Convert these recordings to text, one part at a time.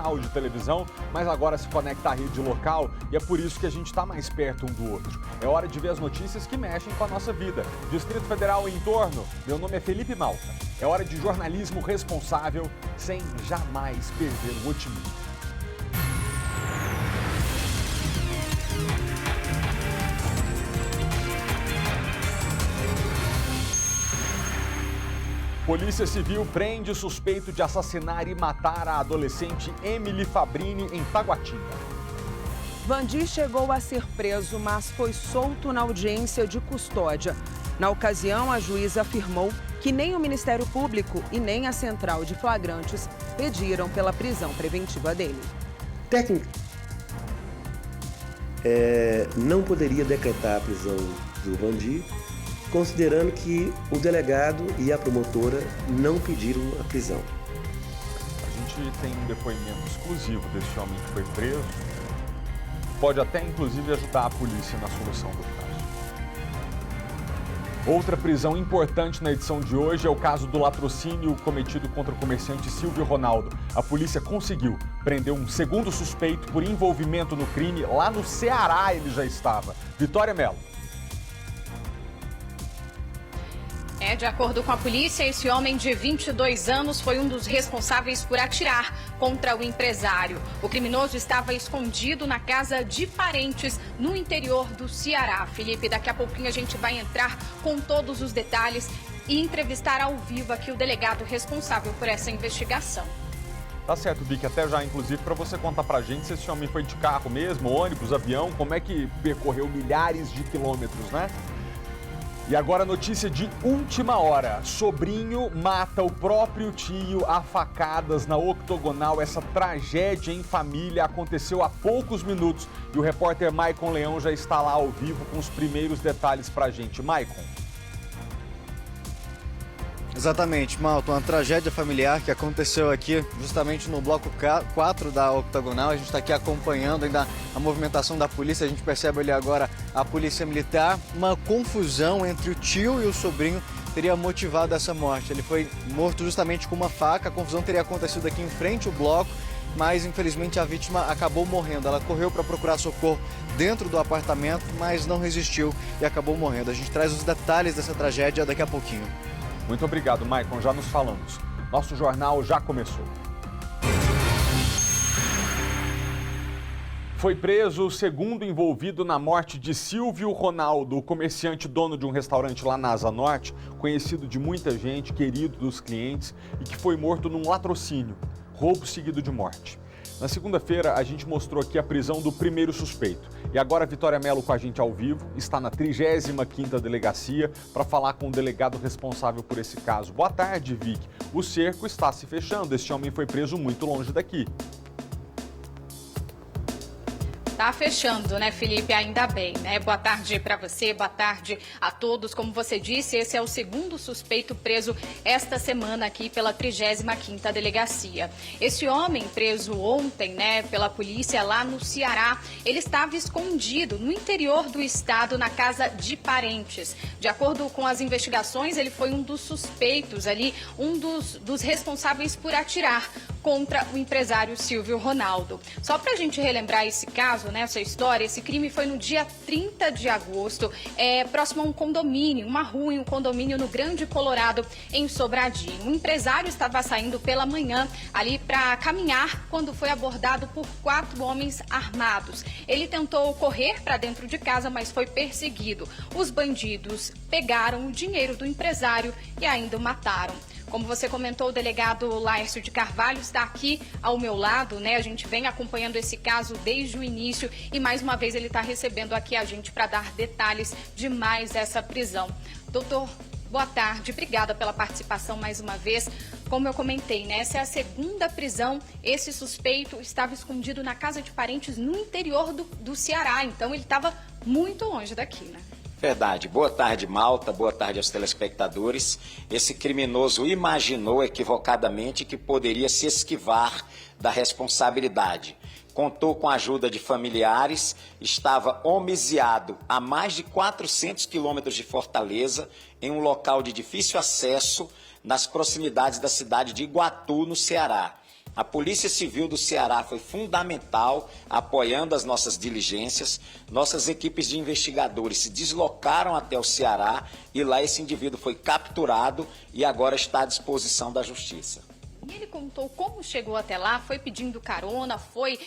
canal de televisão, mas agora se conecta à rede local e é por isso que a gente está mais perto um do outro. É hora de ver as notícias que mexem com a nossa vida. Distrito Federal e em torno, meu nome é Felipe Malta. É hora de jornalismo responsável sem jamais perder o otimismo. Polícia Civil prende suspeito de assassinar e matar a adolescente Emily Fabrini em Taguatinga. Vandir chegou a ser preso, mas foi solto na audiência de custódia. Na ocasião, a juíza afirmou que nem o Ministério Público e nem a Central de Flagrantes pediram pela prisão preventiva dele. Técnica. Não poderia decretar a prisão do Vandir, considerando que o delegado e a promotora não pediram a prisão. A gente tem um depoimento exclusivo desse homem que foi preso. Pode até, inclusive, ajudar a polícia na solução do caso. Outra prisão importante na edição de hoje é o caso do latrocínio cometido contra o comerciante Silvio Ronaldo. A polícia conseguiu prender um segundo suspeito por envolvimento no crime. Lá no Ceará ele já estava. Vitória Mello. De acordo com a polícia, esse homem de 22 anos foi um dos responsáveis por atirar contra o empresário. O criminoso estava escondido na casa de parentes no interior do Ceará. Felipe, daqui a pouquinho a gente vai entrar com todos os detalhes e entrevistar ao vivo aqui o delegado responsável por essa investigação. Tá certo, Vicky, até já, inclusive, para você contar pra gente se esse homem foi de carro mesmo, ônibus, avião, como é que percorreu milhares de quilômetros, né? E agora notícia de última hora. Sobrinho mata o próprio tio a facadas na Octogonal. Essa tragédia em família aconteceu há poucos minutos. E o repórter Maicon Leão já está lá ao vivo com os primeiros detalhes pra gente. Maicon. Exatamente, Malton, uma tragédia familiar que aconteceu aqui justamente no bloco 4 da Octogonal. A gente está aqui acompanhando ainda a movimentação da polícia, a gente percebe ali agora a polícia militar. Uma confusão entre o tio e o sobrinho teria motivado essa morte. Ele foi morto justamente com uma faca, a confusão teria acontecido aqui em frente ao bloco, mas infelizmente a vítima acabou morrendo. Ela correu para procurar socorro dentro do apartamento, mas não resistiu e acabou morrendo. A gente traz os detalhes dessa tragédia daqui a pouquinho. Muito obrigado, Maicon. Já nos falamos. Nosso jornal já começou. Foi preso o segundo envolvido na morte de Silvio Ronaldo, o comerciante dono de um restaurante lá na Asa Norte, conhecido de muita gente, querido dos clientes, e que foi morto num latrocínio, roubo seguido de morte. Na segunda-feira, a gente mostrou aqui a prisão do primeiro suspeito. E agora a Vitória Mello com a gente ao vivo, está na 35ª delegacia para falar com o delegado responsável por esse caso. Boa tarde, Vicky. O cerco está se fechando, este homem foi preso muito longe daqui. Tá fechando, né, Felipe? Ainda bem, né? Boa tarde para você, boa tarde a todos. Como você disse, esse é o segundo suspeito preso esta semana aqui pela 35ª delegacia. Esse homem preso ontem, né, pela polícia lá no Ceará, ele estava escondido no interior do estado, na casa de parentes. De acordo com as investigações, ele foi um dos suspeitos ali, um dos responsáveis por atirar contra o empresário Silvio Ronaldo. Só para a gente relembrar esse caso, né, essa história, esse crime foi no dia 30 de agosto, próximo a um condomínio, uma rua em um condomínio no Grande Colorado, em Sobradinho. Um empresário estava saindo pela manhã ali para caminhar quando foi abordado por 4 homens armados. Ele tentou correr para dentro de casa, mas foi perseguido. Os bandidos pegaram o dinheiro do empresário e ainda o mataram. Como você comentou, o delegado Laércio de Carvalho está aqui ao meu lado, né? A gente vem acompanhando esse caso desde o início e mais uma vez ele está recebendo aqui a gente para dar detalhes de mais essa prisão. Doutor, boa tarde, obrigada pela participação mais uma vez. Como eu comentei, né? Essa é a segunda prisão. Esse suspeito estava escondido na casa de parentes no interior do Ceará, então ele estava muito longe daqui, né? Verdade. Boa tarde, Malta. Boa tarde aos telespectadores. Esse criminoso imaginou equivocadamente que poderia se esquivar da responsabilidade. Contou com a ajuda de familiares, estava homiziado a mais de 400 quilômetros de Fortaleza, em um local de difícil acesso, nas proximidades da cidade de Iguatu, no Ceará. A Polícia Civil do Ceará foi fundamental, apoiando as nossas diligências. Nossas equipes de investigadores se deslocaram até o Ceará e lá esse indivíduo foi capturado e agora está à disposição da Justiça. E ele contou como chegou até lá? Foi pedindo carona? Foi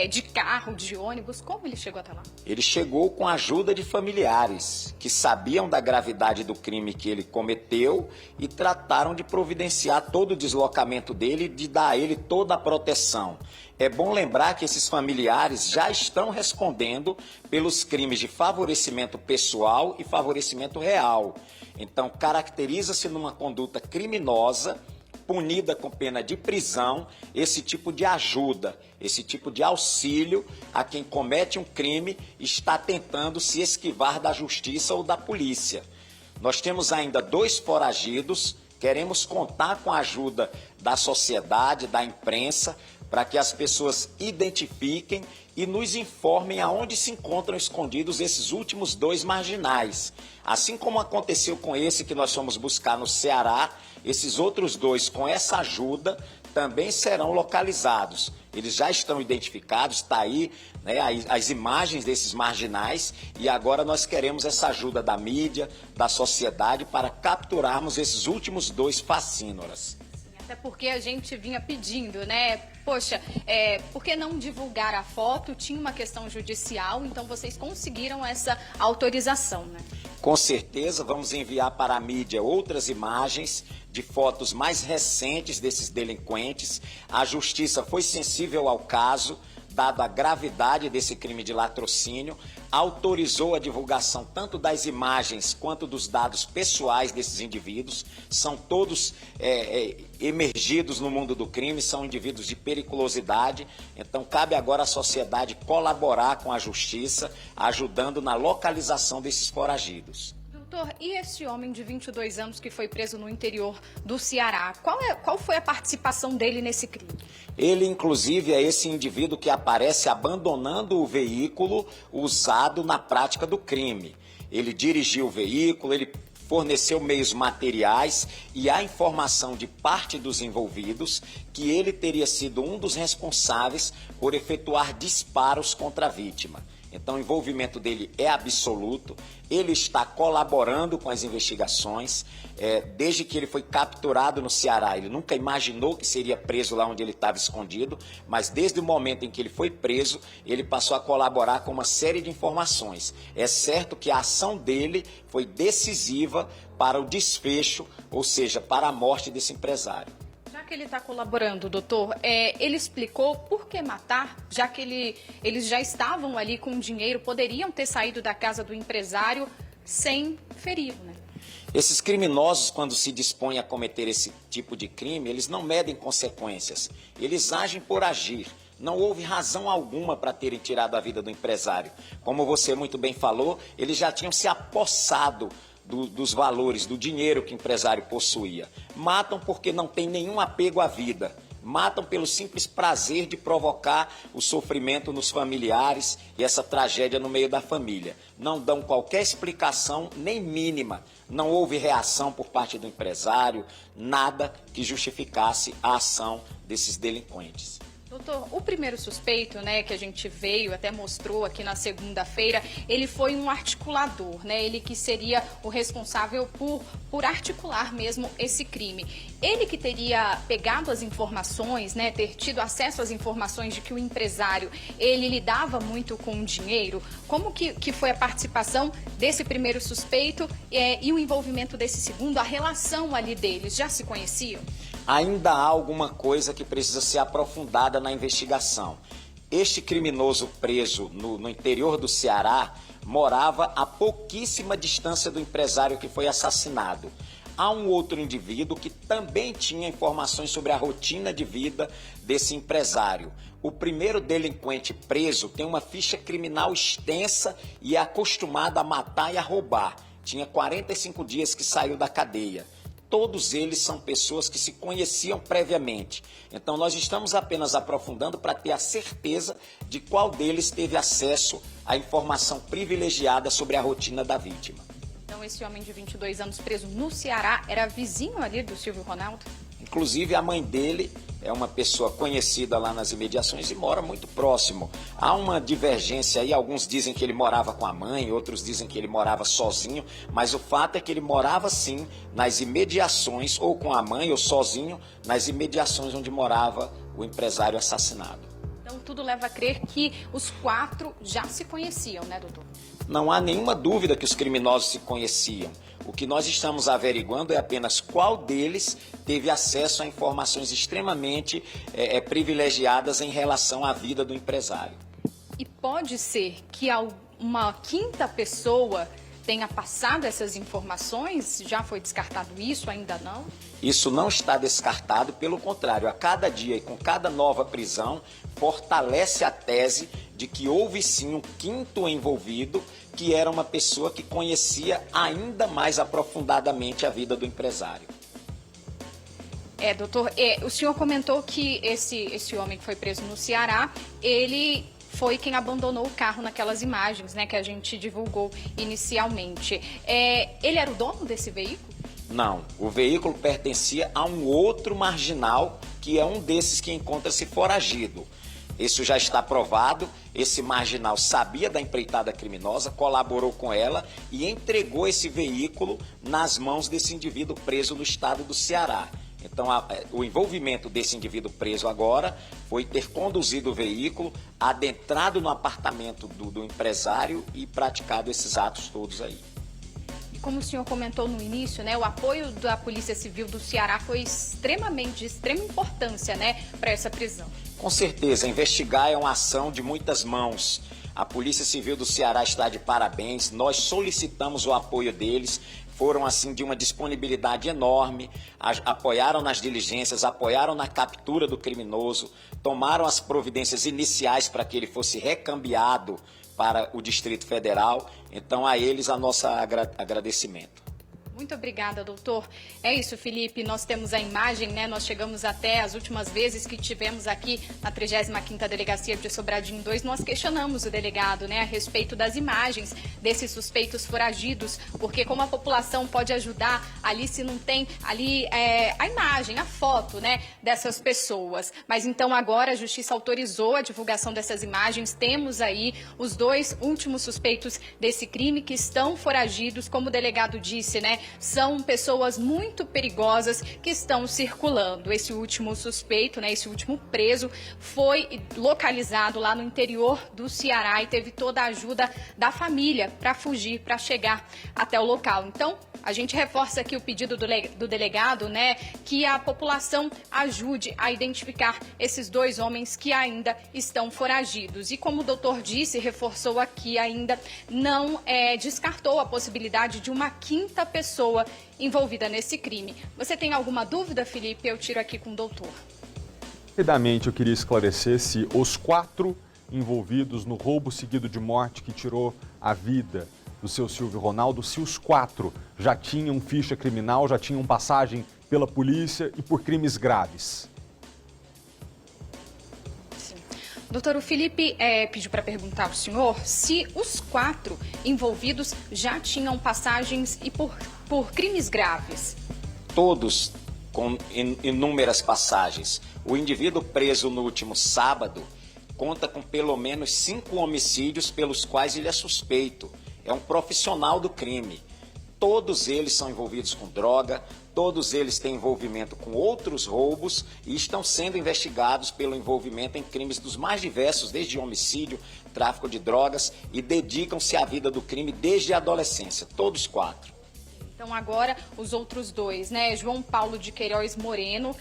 de carro, de ônibus? Como ele chegou até lá? Ele chegou com a ajuda de familiares que sabiam da gravidade do crime que ele cometeu e trataram de providenciar todo o deslocamento dele e de dar a ele toda a proteção. É bom lembrar que esses familiares já estão respondendo pelos crimes de favorecimento pessoal e favorecimento real. Então, caracteriza-se numa conduta criminosa, punida com pena de prisão, esse tipo de ajuda, esse tipo de auxílio a quem comete um crime e está tentando se esquivar da justiça ou da polícia. Nós temos ainda 2 foragidos, queremos contar com a ajuda da sociedade, da imprensa, para que as pessoas identifiquem e nos informem aonde se encontram escondidos esses últimos 2 marginais. Assim como aconteceu com esse que nós fomos buscar no Ceará, esses outros 2, com essa ajuda, também serão localizados. Eles já estão identificados, está aí, né, as imagens desses marginais, e agora nós queremos essa ajuda da mídia, da sociedade, para capturarmos esses últimos 2 facínoras. Até porque a gente vinha pedindo, né? Poxa, por que não divulgar a foto? Tinha uma questão judicial, então vocês conseguiram essa autorização, né? Com certeza vamos enviar para a mídia outras imagens de fotos mais recentes desses delinquentes. A justiça foi sensível ao caso, dado a gravidade desse crime de latrocínio, autorizou a divulgação tanto das imagens quanto dos dados pessoais desses indivíduos. São todos emergidos no mundo do crime, são indivíduos de periculosidade. Então cabe agora à sociedade colaborar com a justiça, ajudando na localização desses foragidos. Doutor, e esse homem de 22 anos que foi preso no interior do Ceará, qual foi a participação dele nesse crime? Ele, inclusive, é esse indivíduo que aparece abandonando o veículo usado na prática do crime. Ele dirigiu o veículo, ele forneceu meios materiais e há informação de parte dos envolvidos que ele teria sido um dos responsáveis por efetuar disparos contra a vítima. Então o envolvimento dele é absoluto, ele está colaborando com as investigações, desde que ele foi capturado no Ceará. Ele nunca imaginou que seria preso lá onde ele estava escondido, mas desde o momento em que ele foi preso, ele passou a colaborar com uma série de informações. É certo que a ação dele foi decisiva para o desfecho, ou seja, para a morte desse empresário. Já que ele está colaborando, doutor, ele explicou por que matar, já que eles já estavam ali com dinheiro, poderiam ter saído da casa do empresário sem feri-lo, né? Esses criminosos, quando se dispõem a cometer esse tipo de crime, eles não medem consequências, eles agem por agir. Não houve razão alguma para terem tirado a vida do empresário. Como você muito bem falou, eles já tinham se apossado dos valores, do dinheiro que o empresário possuía. Matam porque não tem nenhum apego à vida. Matam pelo simples prazer de provocar o sofrimento nos familiares e essa tragédia no meio da família. Não dão qualquer explicação, nem mínima. Não houve reação por parte do empresário, nada que justificasse a ação desses delinquentes. Doutor, o primeiro suspeito, né, que a gente veio, até mostrou aqui na segunda-feira, ele foi um articulador, né? Ele que seria o responsável por articular mesmo esse crime. Ele que teria pegado as informações, né, ter tido acesso às informações de que o empresário, ele lidava muito com dinheiro. Como que foi a participação desse primeiro suspeito e o envolvimento desse segundo, a relação ali deles? Já se conheciam? Ainda há alguma coisa que precisa ser aprofundada na investigação. Este criminoso preso no interior do Ceará morava a pouquíssima distância do empresário que foi assassinado. Há um outro indivíduo que também tinha informações sobre a rotina de vida desse empresário. O primeiro delinquente preso tem uma ficha criminal extensa e é acostumado a matar e a roubar. Tinha 45 dias que saiu da cadeia. Todos eles são pessoas que se conheciam previamente. Então nós estamos apenas aprofundando para ter a certeza de qual deles teve acesso à informação privilegiada sobre a rotina da vítima. Então esse homem de 22 anos preso no Ceará era vizinho ali do Silvio Ronaldo? Inclusive a mãe dele é uma pessoa conhecida lá nas imediações e mora muito próximo. Há uma divergência aí, alguns dizem que ele morava com a mãe, outros dizem que ele morava sozinho, mas o fato é que ele morava sim nas imediações, ou com a mãe ou sozinho, nas imediações onde morava o empresário assassinado. Então tudo leva a crer que os 4 já se conheciam, né, doutor? Não há nenhuma dúvida que os criminosos se conheciam. O que nós estamos averiguando é apenas qual deles teve acesso a informações extremamente privilegiadas em relação à vida do empresário. E pode ser que uma 5ª pessoa tenha passado essas informações? Já foi descartado isso? Ainda não? Isso não está descartado, pelo contrário, a cada dia e com cada nova prisão, fortalece a tese de que houve sim um 5º envolvido, que era uma pessoa que conhecia ainda mais aprofundadamente a vida do empresário. Doutor, o senhor comentou que esse homem que foi preso no Ceará, ele foi quem abandonou o carro naquelas imagens, né, que a gente divulgou inicialmente. Ele era o dono desse veículo? Não, o veículo pertencia a um outro marginal, que é um desses que encontra-se foragido. Isso já está provado, esse marginal sabia da empreitada criminosa, colaborou com ela e entregou esse veículo nas mãos desse indivíduo preso no estado do Ceará. Então, o envolvimento desse indivíduo preso agora foi ter conduzido o veículo, adentrado no apartamento do empresário e praticado esses atos todos aí. Como o senhor comentou no início, né, o apoio da Polícia Civil do Ceará foi de extrema importância, né, para essa prisão. Com certeza, investigar é uma ação de muitas mãos. A Polícia Civil do Ceará está de parabéns, nós solicitamos o apoio deles, foram assim de uma disponibilidade enorme, apoiaram nas diligências, apoiaram na captura do criminoso, tomaram as providências iniciais para que ele fosse recambiado para o Distrito Federal. Então, a eles, a nossa agradecimento. Muito obrigada, doutor. É isso, Felipe, nós temos a imagem, né? Nós chegamos até as últimas vezes que tivemos aqui na 35ª Delegacia de Sobradinho 2, nós questionamos o delegado, né, a respeito das imagens desses suspeitos foragidos, porque como a população pode ajudar ali se não tem ali a imagem, a foto, né, dessas pessoas. Mas então agora a Justiça autorizou a divulgação dessas imagens, temos aí os 2 últimos suspeitos desse crime que estão foragidos, como o delegado disse, né? São pessoas muito perigosas que estão circulando. Esse último suspeito, né, esse último preso, foi localizado lá no interior do Ceará e teve toda a ajuda da família para fugir, para chegar até o local. Então, a gente reforça aqui o pedido do delegado, né, que a população ajude a identificar esses 2 homens que ainda estão foragidos. E como o doutor disse, reforçou aqui ainda, não descartou a possibilidade de uma 5ª pessoa envolvida nesse crime. Você tem alguma dúvida, Felipe? Eu tiro aqui com o doutor. Rapidamente, eu queria esclarecer se os 4 envolvidos no roubo seguido de morte que tirou a vida do seu Silvio Ronaldo, se os 4 já tinham ficha criminal, já tinham passagem pela polícia e por crimes graves. Sim. Doutor, o Felipe pediu para perguntar ao senhor se os 4 envolvidos já tinham passagens e por crimes graves. Todos com inúmeras passagens. O indivíduo preso no último sábado conta com pelo menos 5 homicídios pelos quais ele é suspeito. É um profissional do crime. Todos eles são envolvidos com droga, todos eles têm envolvimento com outros roubos e estão sendo investigados pelo envolvimento em crimes dos mais diversos, desde homicídio, tráfico de drogas, e dedicam-se à vida do crime desde a adolescência, todos 4. Então agora os outros 2, né, João Paulo de Queiroz Moreno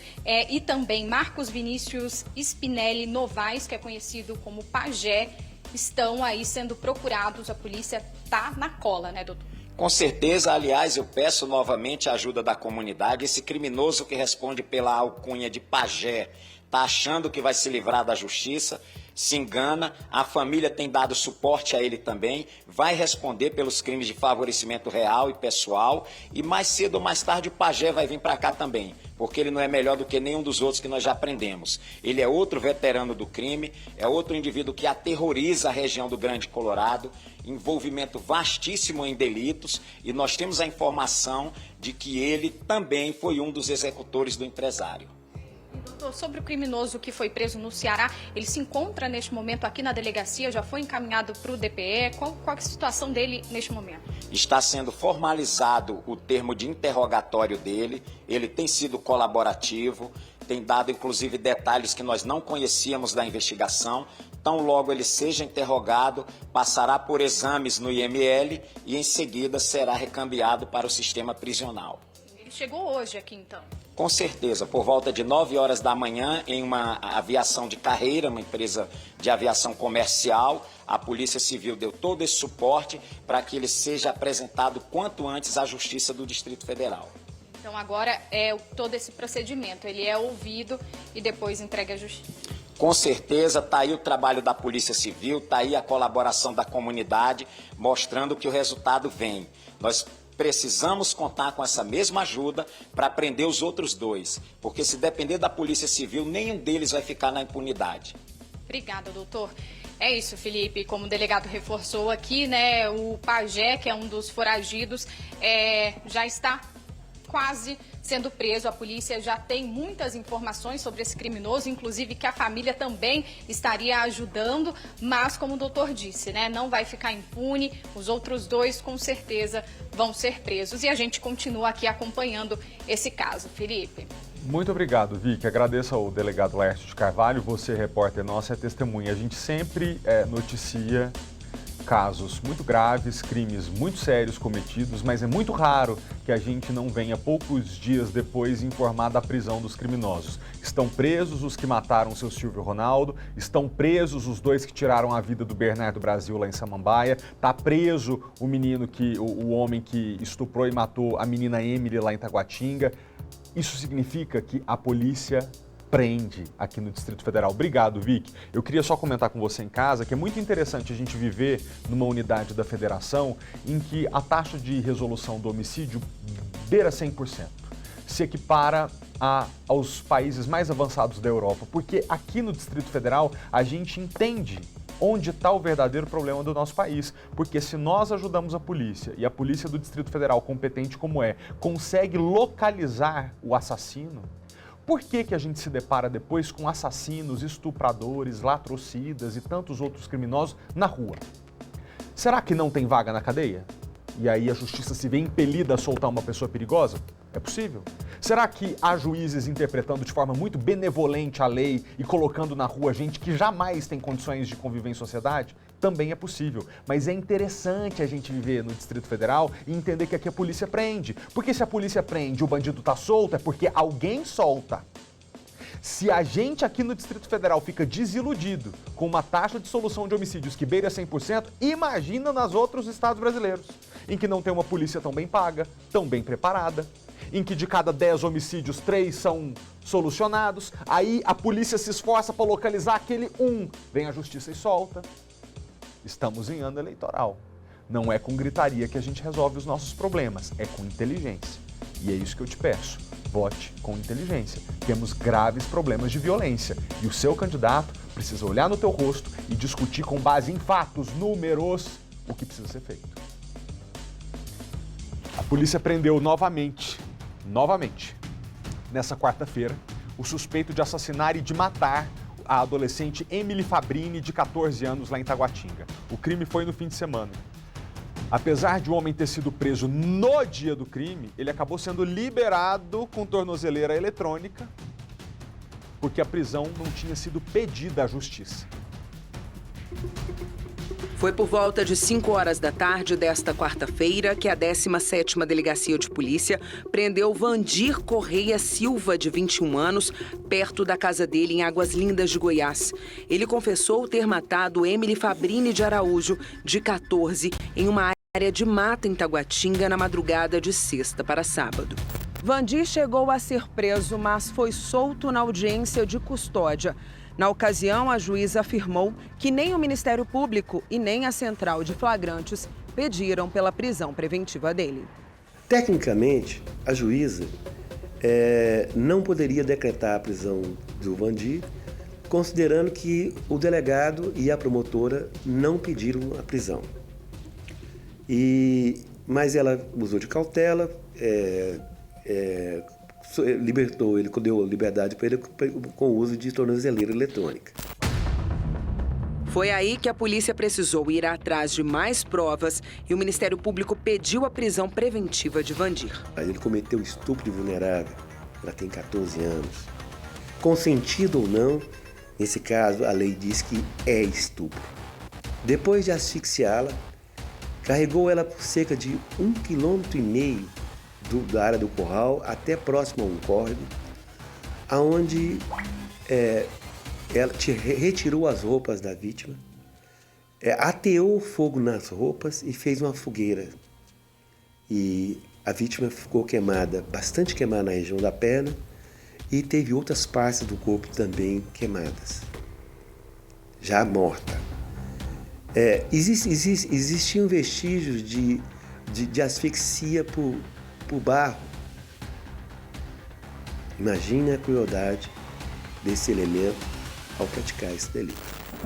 e também Marcos Vinícius Spinelli Novaes, que é conhecido como Pajé, estão aí sendo procurados, a polícia está na cola, né, doutor? Com certeza, aliás, eu peço novamente a ajuda da comunidade. Esse criminoso que responde pela alcunha de Pajé está achando que vai se livrar da justiça, se engana, a família tem dado suporte a ele também, vai responder pelos crimes de favorecimento real e pessoal, e mais cedo ou mais tarde o Pajé vai vir para cá também, porque ele não é melhor do que nenhum dos outros que nós já aprendemos. Ele é outro veterano do crime, é outro indivíduo que aterroriza a região do Grande Colorado, envolvimento vastíssimo em delitos, e nós temos a informação de que ele também foi um dos executores do empresário. Sobre o criminoso que foi preso no Ceará, ele se encontra neste momento aqui na delegacia, já foi encaminhado para o DPE. Qual é a situação dele neste momento? Está sendo formalizado o termo de interrogatório dele, ele tem sido colaborativo, tem dado inclusive detalhes que nós não conhecíamos da investigação. Tão logo ele seja interrogado, passará por exames no IML e em seguida será recambiado para o sistema prisional. Ele chegou hoje aqui então? Com certeza, por volta de 9 horas da manhã, em uma aviação de carreira, uma empresa de aviação comercial, a Polícia Civil deu todo esse suporte para que ele seja apresentado quanto antes à Justiça do Distrito Federal. Então agora é todo esse procedimento, ele é ouvido e depois entregue à Justiça. Com certeza, está aí o trabalho da Polícia Civil, está aí a colaboração da comunidade, mostrando que o resultado vem. Nós precisamos contar com essa mesma ajuda para prender os outros dois, porque se depender da Polícia Civil, nenhum deles vai ficar na impunidade. Obrigada, doutor. É isso, Felipe. Como o delegado reforçou aqui, né, o Pajé, que é um dos foragidos, já está quase sendo preso. A polícia já tem muitas informações sobre esse criminoso, inclusive que a família também estaria ajudando, mas como o doutor disse, né, não vai ficar impune, os outros dois com certeza vão ser presos e a gente continua aqui acompanhando esse caso. Felipe. Muito obrigado, Vicky. Agradeço ao delegado Laércio de Carvalho, você, repórter nossa, é testemunha. A gente sempre noticia casos muito graves, crimes muito sérios cometidos, mas é muito raro que a gente não venha poucos dias depois informar da prisão dos criminosos. Estão presos os que mataram o seu Silvio Ronaldo, estão presos os dois que tiraram a vida do Bernardo Brasil lá em Samambaia, está preso o menino o homem que estuprou e matou a menina Emily lá em Taguatinga. Isso significa que a polícia prende aqui no Distrito Federal. Obrigado, Vicky. Eu queria só comentar com você em casa que é muito interessante a gente viver numa unidade da federação em que a taxa de resolução do homicídio beira 100%. Se equipara aos países mais avançados da Europa, porque aqui no Distrito Federal a gente entende onde está o verdadeiro problema do nosso país. Porque se nós ajudamos a polícia, e a polícia do Distrito Federal, competente como consegue localizar o assassino, por que a gente se depara depois com assassinos, estupradores, latrocidas e tantos outros criminosos na rua? Será que não tem vaga na cadeia? E aí a justiça se vê impelida a soltar uma pessoa perigosa? É possível. Será que há juízes interpretando de forma muito benevolente a lei e colocando na rua gente que jamais tem condições de conviver em sociedade? Também é possível, mas é interessante a gente viver no Distrito Federal e entender que aqui a polícia prende. Porque se a polícia prende e o bandido tá solto, é porque alguém solta. Se a gente aqui no Distrito Federal fica desiludido com uma taxa de solução de homicídios que beira 100%, imagina nos outros estados brasileiros, em que não tem uma polícia tão bem paga, tão bem preparada, em que de cada 10 homicídios, 3 são solucionados, aí a polícia se esforça para localizar aquele vem a justiça e solta. Estamos em ano eleitoral. Não é com gritaria que a gente resolve os nossos problemas, é com inteligência. E é isso que eu te peço, vote com inteligência. Temos graves problemas de violência e o seu candidato precisa olhar no teu rosto e discutir com base em fatos, números, o que precisa ser feito. A polícia prendeu novamente, nessa quarta-feira, o suspeito de assassinar e de matar a adolescente Emily Fabrini, de 14 anos, lá em Taguatinga. O crime foi no fim de semana. Apesar de o homem ter sido preso no dia do crime, ele acabou sendo liberado com tornozeleira eletrônica, porque a prisão não tinha sido pedida à justiça. Foi por volta de 5 horas da tarde desta quarta-feira que a 17ª Delegacia de Polícia prendeu Vandir Correia Silva, de 21 anos, perto da casa dele em Águas Lindas de Goiás. Ele confessou ter matado Emily Fabrini de Araújo, de 14, em uma área de mata em Taguatinga na madrugada de sexta para sábado. Vandir chegou a ser preso, mas foi solto na audiência de custódia. Na ocasião, a juíza afirmou que nem o Ministério Público e nem a Central de Flagrantes pediram pela prisão preventiva dele. Tecnicamente, a juíza não poderia decretar a prisão do Vandir, considerando que o delegado e a promotora não pediram a prisão. Mas ela usou de cautela, libertou, ele deu liberdade para ele com o uso de tornozeleira eletrônica. Foi aí que a polícia precisou ir atrás de mais provas e o Ministério Público pediu a prisão preventiva de Vandir. Ele cometeu estupro de vulnerável, ela tem 14 anos. Consentido ou não, nesse caso a lei diz que é estupro. Depois de asfixiá-la, carregou ela por cerca de 1,5 km da área do curral até próximo a um córrego, aonde ela retirou as roupas da vítima, ateou fogo nas roupas e fez uma fogueira. E a vítima ficou queimada, bastante queimada na região da perna e teve outras partes do corpo também queimadas, já morta. Existiam vestígios de asfixia por barro. Imagine a crueldade desse elemento ao praticar esse delito.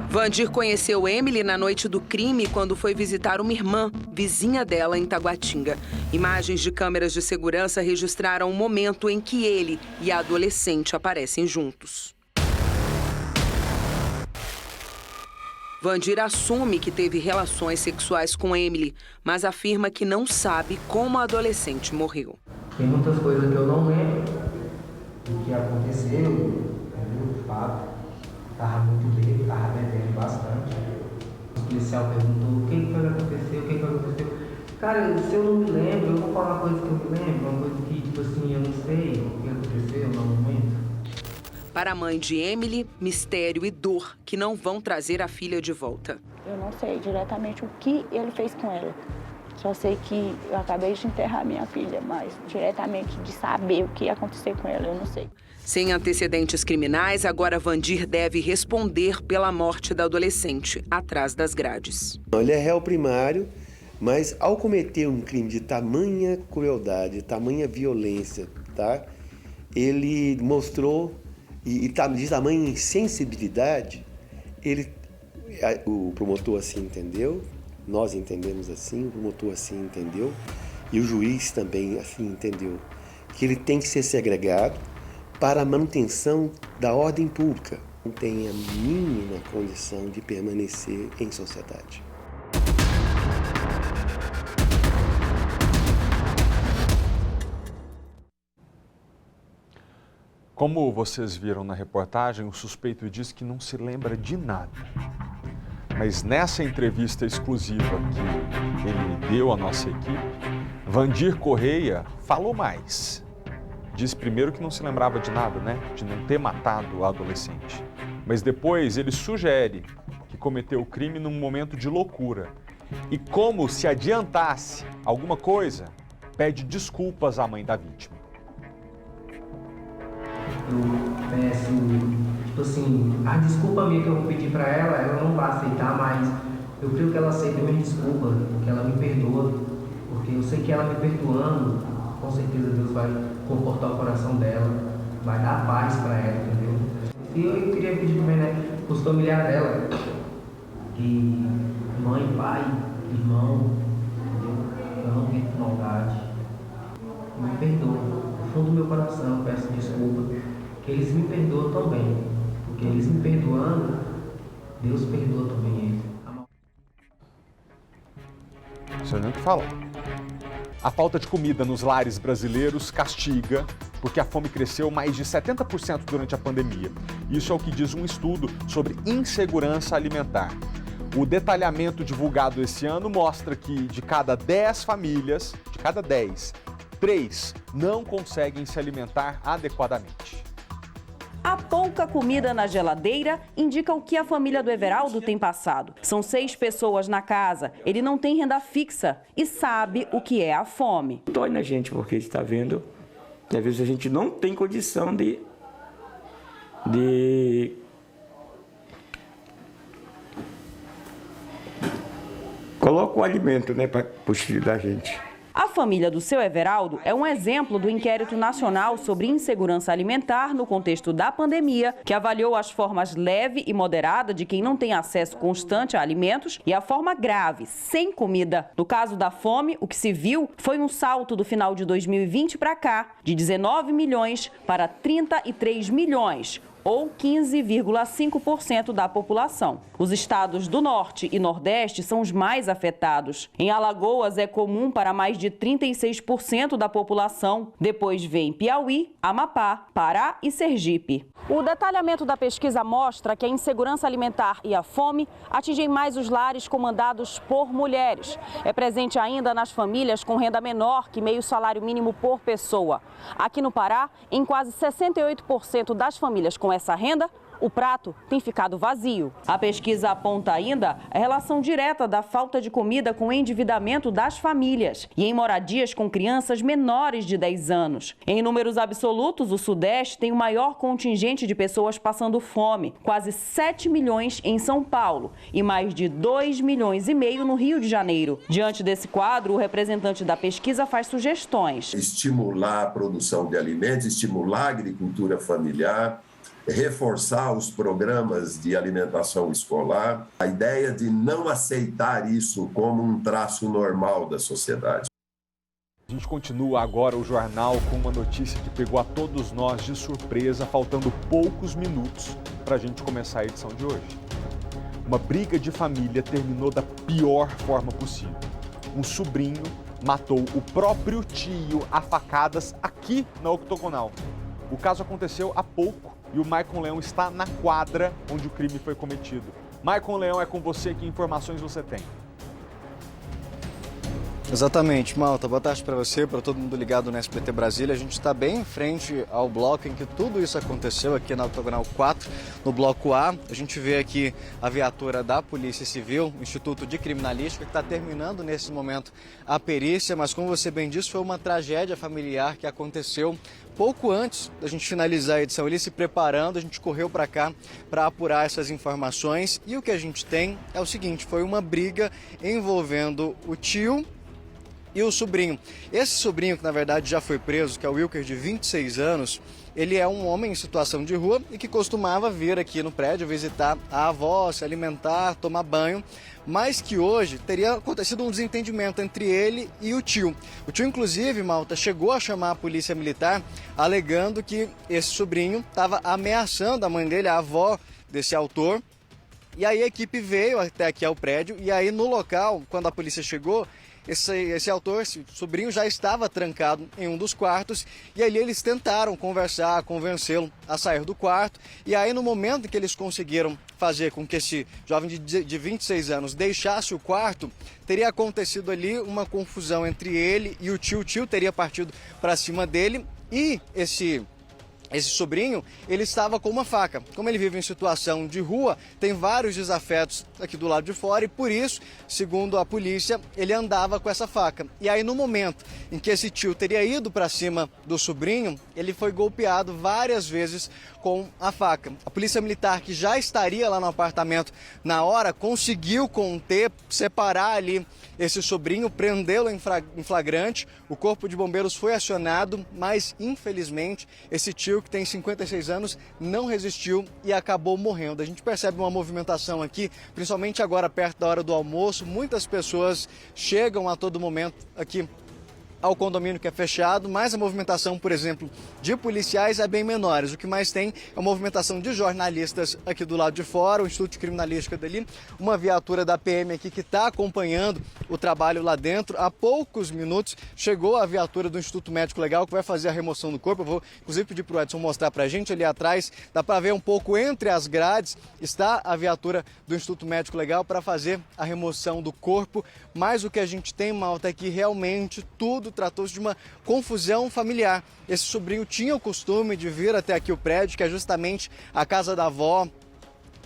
Vandir conheceu Emily na noite do crime quando foi visitar uma irmã, vizinha dela em Taguatinga. Imagens de câmeras de segurança registraram o momento em que ele e a adolescente aparecem juntos. Vandir assume que teve relações sexuais com Emily, mas afirma que não sabe como a adolescente morreu. Tem muitas coisas que eu não lembro do que aconteceu, o fato. Estava muito bem, estava bebendo bastante. O policial perguntou o que foi que aconteceu. Cara, se eu não me lembro, eu vou falar uma coisa que eu me lembro, uma coisa que, tipo assim, eu não sei o que aconteceu no momento. Para a mãe de Emily, mistério e dor que não vão trazer a filha de volta. Eu não sei diretamente o que ele fez com ela. Só sei que eu acabei de enterrar minha filha, mas diretamente de saber o que ia acontecer com ela, eu não sei. Sem antecedentes criminais, agora Vandir deve responder pela morte da adolescente, atrás das grades. Ele é réu primário, mas ao cometer um crime de tamanha crueldade, tamanha violência, tá? Ele mostrou, de tamanha insensibilidade, o promotor assim entendeu, nós entendemos assim, o promotor assim entendeu, e o juiz também assim entendeu, que ele tem que ser segregado para a manutenção da ordem pública. Não tem a mínima condição de permanecer em sociedade. Como vocês viram na reportagem, o suspeito diz que não se lembra de nada. Mas nessa entrevista exclusiva que ele deu à nossa equipe, Vandir Correia falou mais. Disse primeiro que não se lembrava de nada, né? De não ter matado a adolescente. Mas depois ele sugere que cometeu o crime num momento de loucura. E como se adiantasse alguma coisa, pede desculpas à mãe da vítima. Eu peço, tipo assim, a desculpa minha que eu vou pedir pra ela não vai aceitar, mas eu creio que ela aceita a minha desculpa, que ela me perdoa, porque eu sei que ela me perdoando, com certeza Deus vai confortar o coração dela, vai dar paz pra ela, entendeu? E eu queria pedir também, né, pros familiares dela, que mãe, pai, irmão, entendeu? Eu não vi maldade, me perdoa, do fundo do meu coração, eu peço desculpa, que eles me perdoam também, porque eles me perdoando, Deus perdoa também eles. Você não tem o que falar. A falta de comida nos lares brasileiros castiga, porque a fome cresceu mais de 70% durante a pandemia. Isso é o que diz um estudo sobre insegurança alimentar. O detalhamento divulgado esse ano mostra que de cada 10 famílias, 3 não conseguem se alimentar adequadamente. A pouca comida na geladeira indica o que a família do Everaldo tem passado. São 6 pessoas na casa, ele não tem renda fixa e sabe o que é a fome. Dói na gente porque está vendo, às vezes a gente não tem condição de colocar o alimento, né, para os filhos da gente. A família do seu Everaldo é um exemplo do Inquérito Nacional sobre Insegurança Alimentar no contexto da pandemia, que avaliou as formas leve e moderada de quem não tem acesso constante a alimentos e a forma grave, sem comida. No caso da fome, o que se viu foi um salto do final de 2020 para cá, de 19 milhões para 33 milhões. Ou 15,5% da população. Os estados do Norte e Nordeste são os mais afetados. Em Alagoas é comum para mais de 36% da população. Depois vem Piauí, Amapá, Pará e Sergipe. O detalhamento da pesquisa mostra que a insegurança alimentar e a fome atingem mais os lares comandados por mulheres. É presente ainda nas famílias com renda menor que meio salário mínimo por pessoa. Aqui no Pará, em quase 68% das famílias com essa renda, o prato tem ficado vazio. A pesquisa aponta ainda a relação direta da falta de comida com o endividamento das famílias e em moradias com crianças menores de 10 anos. Em números absolutos, o Sudeste tem o maior contingente de pessoas passando fome, quase 7 milhões em São Paulo e mais de 2,5 milhões no Rio de Janeiro. Diante desse quadro, o representante da pesquisa faz sugestões. Estimular a produção de alimentos, estimular a agricultura familiar, reforçar os programas de alimentação escolar, a ideia de não aceitar isso como um traço normal da sociedade. A gente continua agora o jornal com uma notícia que pegou a todos nós de surpresa, faltando poucos minutos para a gente começar a edição de hoje. Uma briga de família terminou da pior forma possível. Um sobrinho matou o próprio tio a facadas aqui na Octogonal. O caso aconteceu há pouco e o Maicon Leão está na quadra onde o crime foi cometido. Maicon Leão, é com você, que informações você tem? Exatamente, Malta. Boa tarde para você, para todo mundo ligado no SBT Brasília. A gente está bem em frente ao bloco em que tudo isso aconteceu, aqui na Octogonal 4, no bloco A. A gente vê aqui a viatura da Polícia Civil, Instituto de Criminalística, que está terminando nesse momento a perícia, mas como você bem disse, foi uma tragédia familiar que aconteceu pouco antes da gente finalizar a edição. Ele se preparando, a gente correu para cá para apurar essas informações e o que a gente tem é o seguinte: foi uma briga envolvendo o tio e o sobrinho. Esse sobrinho, que na verdade já foi preso, que é o Wilker, de 26 anos, ele é um homem em situação de rua e que costumava vir aqui no prédio visitar a avó, se alimentar, tomar banho, mas que hoje teria acontecido um desentendimento entre ele e o tio. O tio, inclusive, Malta, chegou a chamar a polícia militar, alegando que esse sobrinho estava ameaçando a mãe dele, a avó desse autor. E aí a equipe veio até aqui ao prédio e aí no local, quando a polícia chegou, esse autor, esse sobrinho, já estava trancado em um dos quartos e ali eles tentaram conversar, convencê-lo a sair do quarto. E aí no momento em que eles conseguiram fazer com que esse jovem de 26 anos deixasse o quarto, teria acontecido ali uma confusão entre ele e o tio. O tio teria partido para cima dele e esse sobrinho, ele estava com uma faca. Como ele vive em situação de rua, tem vários desafetos aqui do lado de fora e por isso, segundo a polícia, ele andava com essa faca. E aí no momento em que esse tio teria ido para cima do sobrinho, ele foi golpeado várias vezes com a faca. A polícia militar, que já estaria lá no apartamento na hora, conseguiu conter, separar ali esse sobrinho, prendê-lo em flagrante. O corpo de bombeiros foi acionado, mas infelizmente esse tio, que tem 56 anos, não resistiu e acabou morrendo. A gente percebe uma movimentação aqui, principalmente agora perto da hora do almoço. Muitas pessoas chegam a todo momento aqui ao condomínio, que é fechado, mas a movimentação, por exemplo, de policiais é bem menor. O que mais tem é a movimentação de jornalistas aqui do lado de fora, o Instituto de Criminalística dali, uma viatura da PM aqui que está acompanhando o trabalho lá dentro. Há poucos minutos chegou a viatura do Instituto Médico Legal, que vai fazer a remoção do corpo. Eu vou, inclusive, pedir para o Edson mostrar para a gente ali atrás. Dá para ver um pouco entre as grades, está a viatura do Instituto Médico Legal para fazer a remoção do corpo. Mas o que a gente tem, Malta, é que realmente tudo tratou-se de uma confusão familiar. Esse sobrinho tinha o costume de vir até aqui o prédio, que é justamente a casa da avó,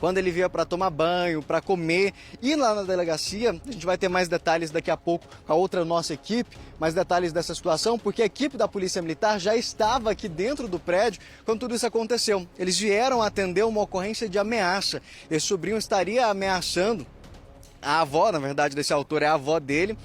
quando ele via para tomar banho, para comer. E lá na delegacia, a gente vai ter mais detalhes daqui a pouco com a outra nossa equipe, mais detalhes dessa situação, porque a equipe da Polícia Militar já estava aqui dentro do prédio quando tudo isso aconteceu. Eles vieram atender uma ocorrência de ameaça. Esse sobrinho estaria ameaçando a avó, na verdade, desse autor é a avó dele.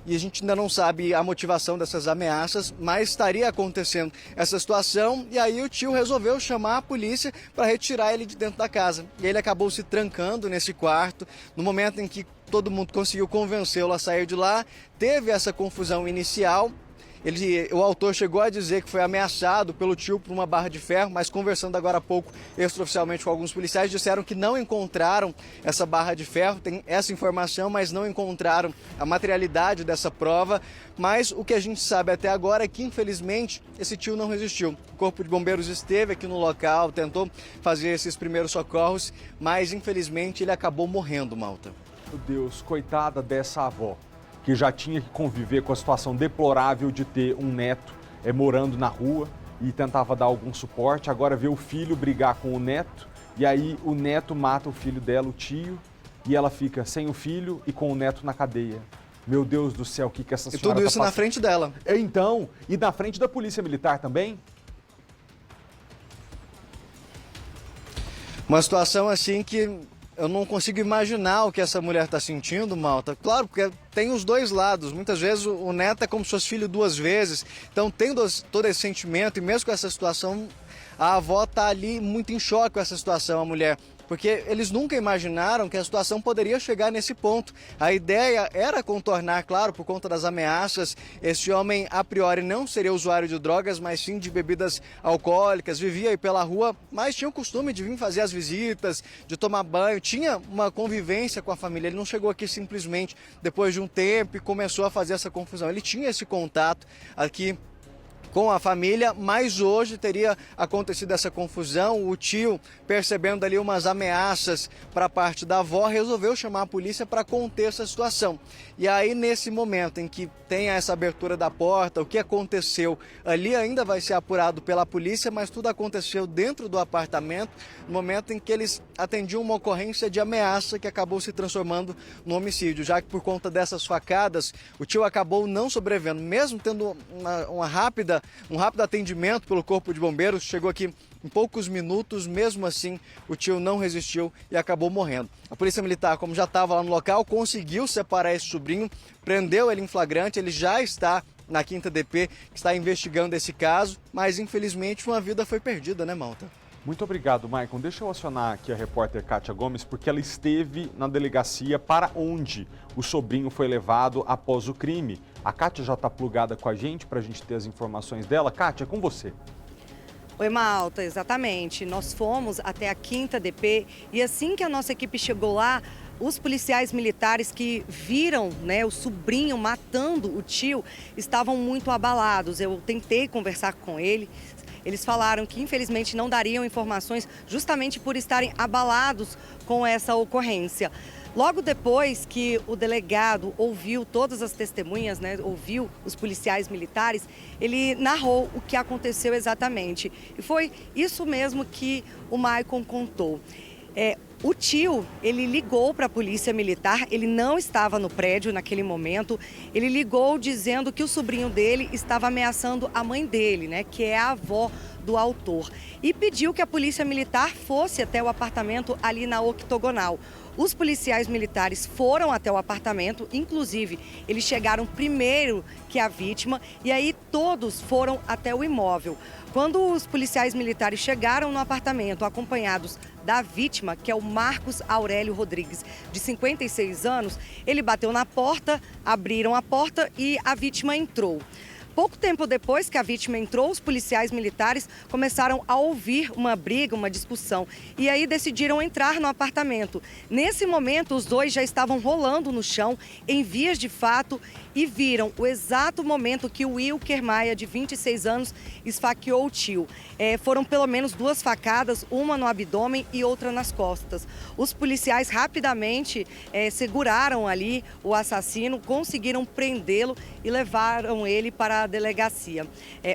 e a gente ainda não sabe a motivação dessas ameaças, mas estaria acontecendo essa situação e aí o tio resolveu chamar a polícia para retirar ele de dentro da casa. E ele acabou se trancando nesse quarto. No momento em que todo mundo conseguiu convencê-lo a sair de lá, teve essa confusão inicial. O autor chegou a dizer que foi ameaçado pelo tio por uma barra de ferro, mas conversando agora há pouco extraoficialmente com alguns policiais, disseram que não encontraram essa barra de ferro, tem essa informação, mas não encontraram a materialidade dessa prova. Mas o que a gente sabe até agora é que, infelizmente, esse tio não resistiu. O Corpo de Bombeiros esteve aqui no local, tentou fazer esses primeiros socorros, mas, infelizmente, ele acabou morrendo, Malta. Meu Deus, coitada dessa avó, que já tinha que conviver com a situação deplorável de ter um neto morando na rua e tentava dar algum suporte. Agora vê o filho brigar com o neto e aí o neto mata o filho dela, o tio, e ela fica sem o filho e com o neto na cadeia. Meu Deus do céu, o que essa senhora tá passando? E tudo isso na frente dela. Então, e na frente da Polícia Militar também? Uma situação assim que eu não consigo imaginar o que essa mulher está sentindo, Malta. Claro, porque tem os dois lados. Muitas vezes o neto é como se fosse filho duas vezes. Então tem todo esse sentimento e mesmo com essa situação, a avó está ali muito em choque com essa situação, a mulher. Porque eles nunca imaginaram que a situação poderia chegar nesse ponto. A ideia era contornar, claro, por conta das ameaças. Esse homem, a priori, não seria usuário de drogas, mas sim de bebidas alcoólicas. Vivia aí pela rua, mas tinha o costume de vir fazer as visitas, de tomar banho. Tinha uma convivência com a família. Ele não chegou aqui simplesmente depois de um tempo e começou a fazer essa confusão. Ele tinha esse contato aqui com a família, mas hoje teria acontecido essa confusão. O tio, percebendo ali umas ameaças para a parte da avó, resolveu chamar a polícia para conter essa situação. E aí, nesse momento em que tem essa abertura da porta, o que aconteceu ali ainda vai ser apurado pela polícia, mas tudo aconteceu dentro do apartamento, no momento em que eles atendiam uma ocorrência de ameaça que acabou se transformando no homicídio, já que por conta dessas facadas, o tio acabou não sobrevivendo, mesmo tendo um rápido atendimento pelo Corpo de Bombeiros, chegou aqui em poucos minutos, mesmo assim o tio não resistiu e acabou morrendo. A Polícia Militar, como já estava lá no local, conseguiu separar esse sobrinho, prendeu ele em flagrante, ele já está na 5ª DP, que está investigando esse caso, mas infelizmente uma vida foi perdida, né, Malta? Muito obrigado, Maicon. Deixa eu acionar aqui a repórter Kátia Gomes, porque ela esteve na delegacia para onde o sobrinho foi levado após o crime. A Kátia já está plugada com a gente para a gente ter as informações dela. Kátia, é com você. Oi, Malta, exatamente. Nós fomos até a 5ª DP e assim que a nossa equipe chegou lá, os policiais militares que viram, né, o sobrinho matando o tio estavam muito abalados. Eu tentei conversar com ele. Eles falaram que, infelizmente, não dariam informações justamente por estarem abalados com essa ocorrência. Logo depois que o delegado ouviu todas as testemunhas, né, ouviu os policiais militares, ele narrou o que aconteceu exatamente. E foi isso mesmo que o Maicon contou. O tio, ele ligou para a polícia militar, ele não estava no prédio naquele momento, ele ligou dizendo que o sobrinho dele estava ameaçando a mãe dele, né, que é a avó do autor, e pediu que a polícia militar fosse até o apartamento ali na Octogonal. Os policiais militares foram até o apartamento, inclusive eles chegaram primeiro que a vítima e aí todos foram até o imóvel. Quando os policiais militares chegaram no apartamento, acompanhados da vítima, que é o Marcos Aurélio Rodrigues, de 56 anos, ele bateu na porta, abriram a porta e a vítima entrou. Pouco tempo depois que a vítima entrou, os policiais militares começaram a ouvir uma briga, uma discussão. E aí decidiram entrar no apartamento. Nesse momento, os dois já estavam rolando no chão, em vias de fato, e viram o exato momento que o Wilker Maia, de 26 anos, esfaqueou o tio. Foram pelo menos 2 facadas, uma no abdômen e outra nas costas. Os policiais rapidamente seguraram ali o assassino, conseguiram prendê-lo e levaram ele para a delegacia.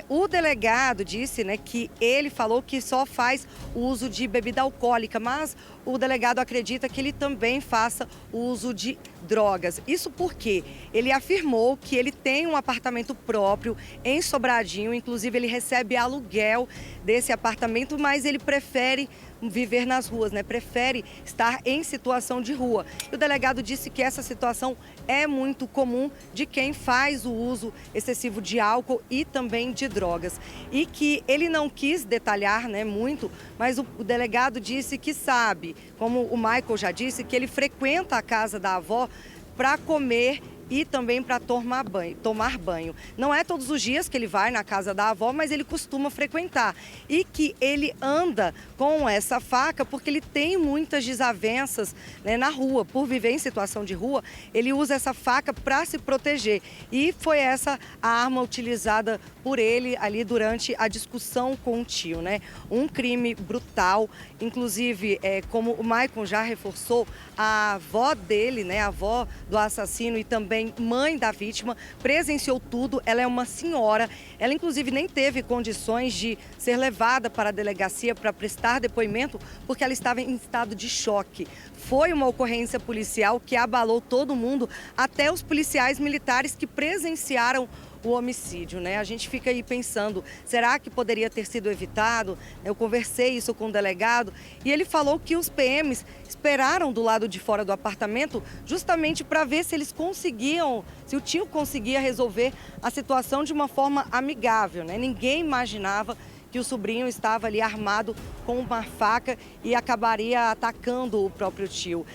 O delegado disse, né, que ele falou que só faz uso de bebida alcoólica, mas o delegado acredita que ele também faça uso de drogas. Isso porque ele afirmou que ele tem um apartamento próprio em Sobradinho, inclusive ele recebe aluguel desse apartamento, mas ele prefere viver nas ruas, né? Prefere estar em situação de rua. E o delegado disse que essa situação é muito comum de quem faz o uso excessivo de álcool e também de drogas. E que ele não quis detalhar, né, muito, mas o delegado disse que sabe, como o Michael já disse, que ele frequenta a casa da avó para comer e também para tomar banho. Não é todos os dias que ele vai na casa da avó, mas ele costuma frequentar. E que ele anda com essa faca porque ele tem muitas desavenças, né, na rua. Por viver em situação de rua, ele usa essa faca para se proteger. E foi essa a arma utilizada por ele ali durante a discussão com o tio, né? Um crime brutal, inclusive, como o Michael já reforçou, a avó dele, né, a avó do assassino e também mãe da vítima, presenciou tudo. Ela é uma senhora, ela inclusive nem teve condições de ser levada para a delegacia para prestar depoimento porque ela estava em estado de choque. Foi uma ocorrência policial que abalou todo mundo, até os policiais militares que presenciaram o homicídio, né? A gente fica aí pensando, será que poderia ter sido evitado? Eu conversei isso com o delegado e ele falou que os PMs esperaram do lado de fora do apartamento justamente para ver se eles conseguiam, se o tio conseguia resolver a situação de uma forma amigável, né? Ninguém imaginava que o sobrinho estava ali armado com uma faca e acabaria atacando o próprio tio.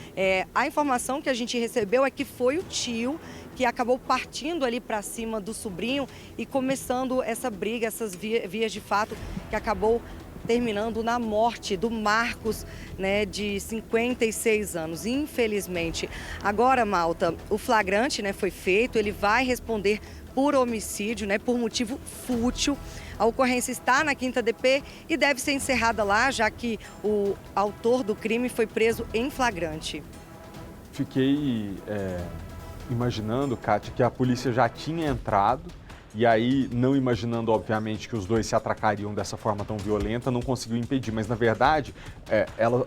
A informação que a gente recebeu é que foi o tio que acabou partindo ali para cima do sobrinho e começando essa briga, essas vias de fato, que acabou terminando na morte do Marcos, né, de 56 anos, infelizmente. Agora, Malta, o flagrante, né, foi feito, ele vai responder por homicídio, né, por motivo fútil. A ocorrência está na 5ª DP e deve ser encerrada lá, já que o autor do crime foi preso em flagrante. Fiquei imaginando, Kátia, que a polícia já tinha entrado e aí, não imaginando, obviamente, que os dois se atracariam dessa forma tão violenta, não conseguiu impedir. Mas, na verdade,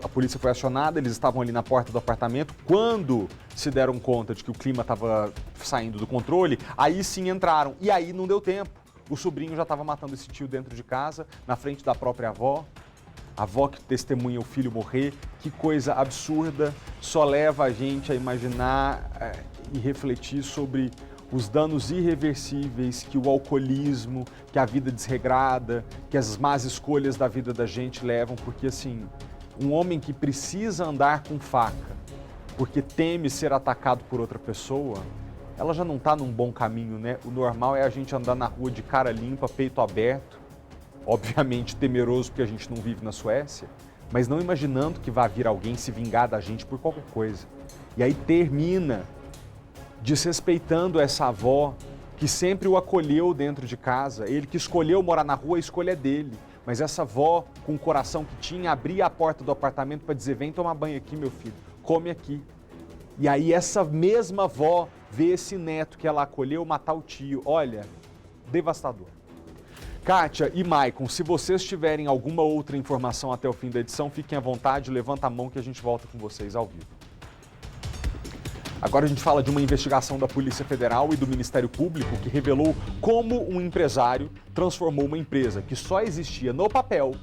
a polícia foi acionada, eles estavam ali na porta do apartamento. Quando se deram conta de que o clima estava saindo do controle, aí sim entraram. E aí não deu tempo. O sobrinho já estava matando esse tio dentro de casa, na frente da própria avó. A avó que testemunha o filho morrer. Que coisa absurda. Só leva a gente a imaginar e refletir sobre os danos irreversíveis que o alcoolismo, que a vida desregrada, que as más escolhas da vida da gente levam. Porque, assim, um homem que precisa andar com faca porque teme ser atacado por outra pessoa, ela já não está num bom caminho, né? O normal é a gente andar na rua de cara limpa, peito aberto, obviamente temeroso porque a gente não vive na Suécia, mas não imaginando que vai vir alguém se vingar da gente por qualquer coisa. E aí termina desrespeitando essa avó que sempre o acolheu dentro de casa, ele que escolheu morar na rua, a escolha é dele. Mas essa avó, com o coração que tinha, abria a porta do apartamento para dizer: vem tomar banho aqui, meu filho, come aqui. E aí essa mesma avó vê esse neto que ela acolheu matar o tio. Olha, devastador. Kátia e Maicon, se vocês tiverem alguma outra informação até o fim da edição, fiquem à vontade, levanta a mão que a gente volta com vocês ao vivo. Agora a gente fala de uma investigação da Polícia Federal e do Ministério Público que revelou como um empresário transformou uma empresa que só existia no papel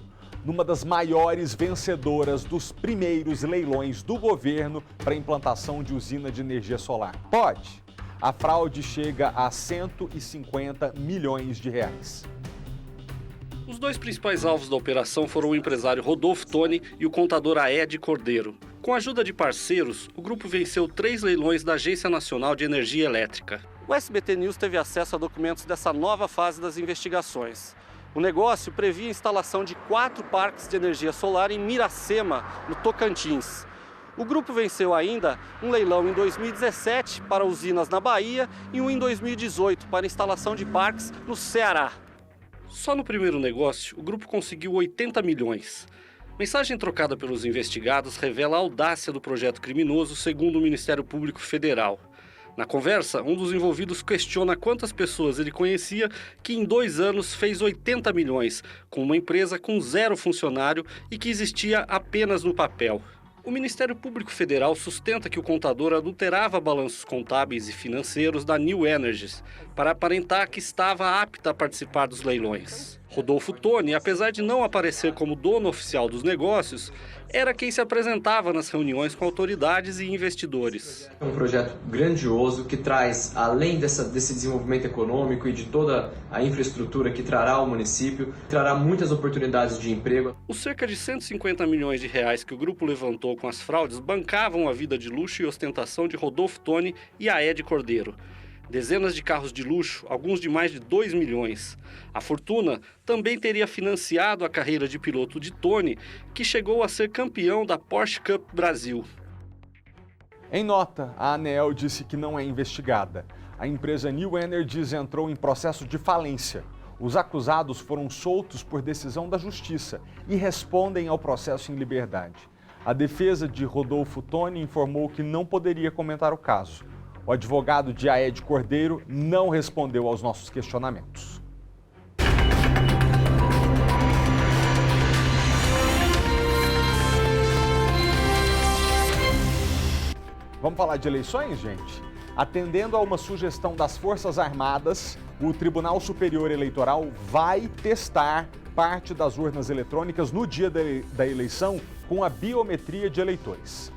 numa das maiores vencedoras dos primeiros leilões do governo para a implantação de usina de energia solar. Pode! A fraude chega a 150 milhões de reais. Os dois principais alvos da operação foram o empresário Rodolfo Toni e o contador Aed Cordeiro. Com a ajuda de parceiros, o grupo venceu 3 leilões da Agência Nacional de Energia Elétrica. O SBT News teve acesso a documentos dessa nova fase das investigações. O negócio previa a instalação de 4 parques de energia solar em Miracema, no Tocantins. O grupo venceu ainda um leilão em 2017 para usinas na Bahia e um em 2018 para instalação de parques no Ceará. Só no primeiro negócio, o grupo conseguiu 80 milhões. Mensagem trocada pelos investigados revela a audácia do projeto criminoso, segundo o Ministério Público Federal. Na conversa, um dos envolvidos questiona quantas pessoas ele conhecia que em 2 anos fez 80 milhões, com uma empresa com 0 funcionário e que existia apenas no papel. O Ministério Público Federal sustenta que o contador adulterava balanços contábeis e financeiros da New Energies para aparentar que estava apta a participar dos leilões. Rodolfo Toni, apesar de não aparecer como dono oficial dos negócios, era quem se apresentava nas reuniões com autoridades e investidores. É um projeto grandioso que traz, além desse desenvolvimento econômico e de toda a infraestrutura que trará ao município, trará muitas oportunidades de emprego. Os cerca de 150 milhões de reais que o grupo levantou com as fraudes bancavam a vida de luxo e ostentação de Rodolfo Toni e Aede Cordeiro. Dezenas de carros de luxo, alguns de mais de 2 milhões. A fortuna também teria financiado a carreira de piloto de Toni, que chegou a ser campeão da Porsche Cup Brasil. Em nota, a ANEEL disse que não é investigada. A empresa New Energies entrou em processo de falência. Os acusados foram soltos por decisão da Justiça e respondem ao processo em liberdade. A defesa de Rodolfo Toni informou que não poderia comentar o caso. O advogado de Aede Cordeiro não respondeu aos nossos questionamentos. Vamos falar de eleições, gente? Atendendo a uma sugestão das Forças Armadas, o Tribunal Superior Eleitoral vai testar parte das urnas eletrônicas no dia da eleição com a biometria de eleitores.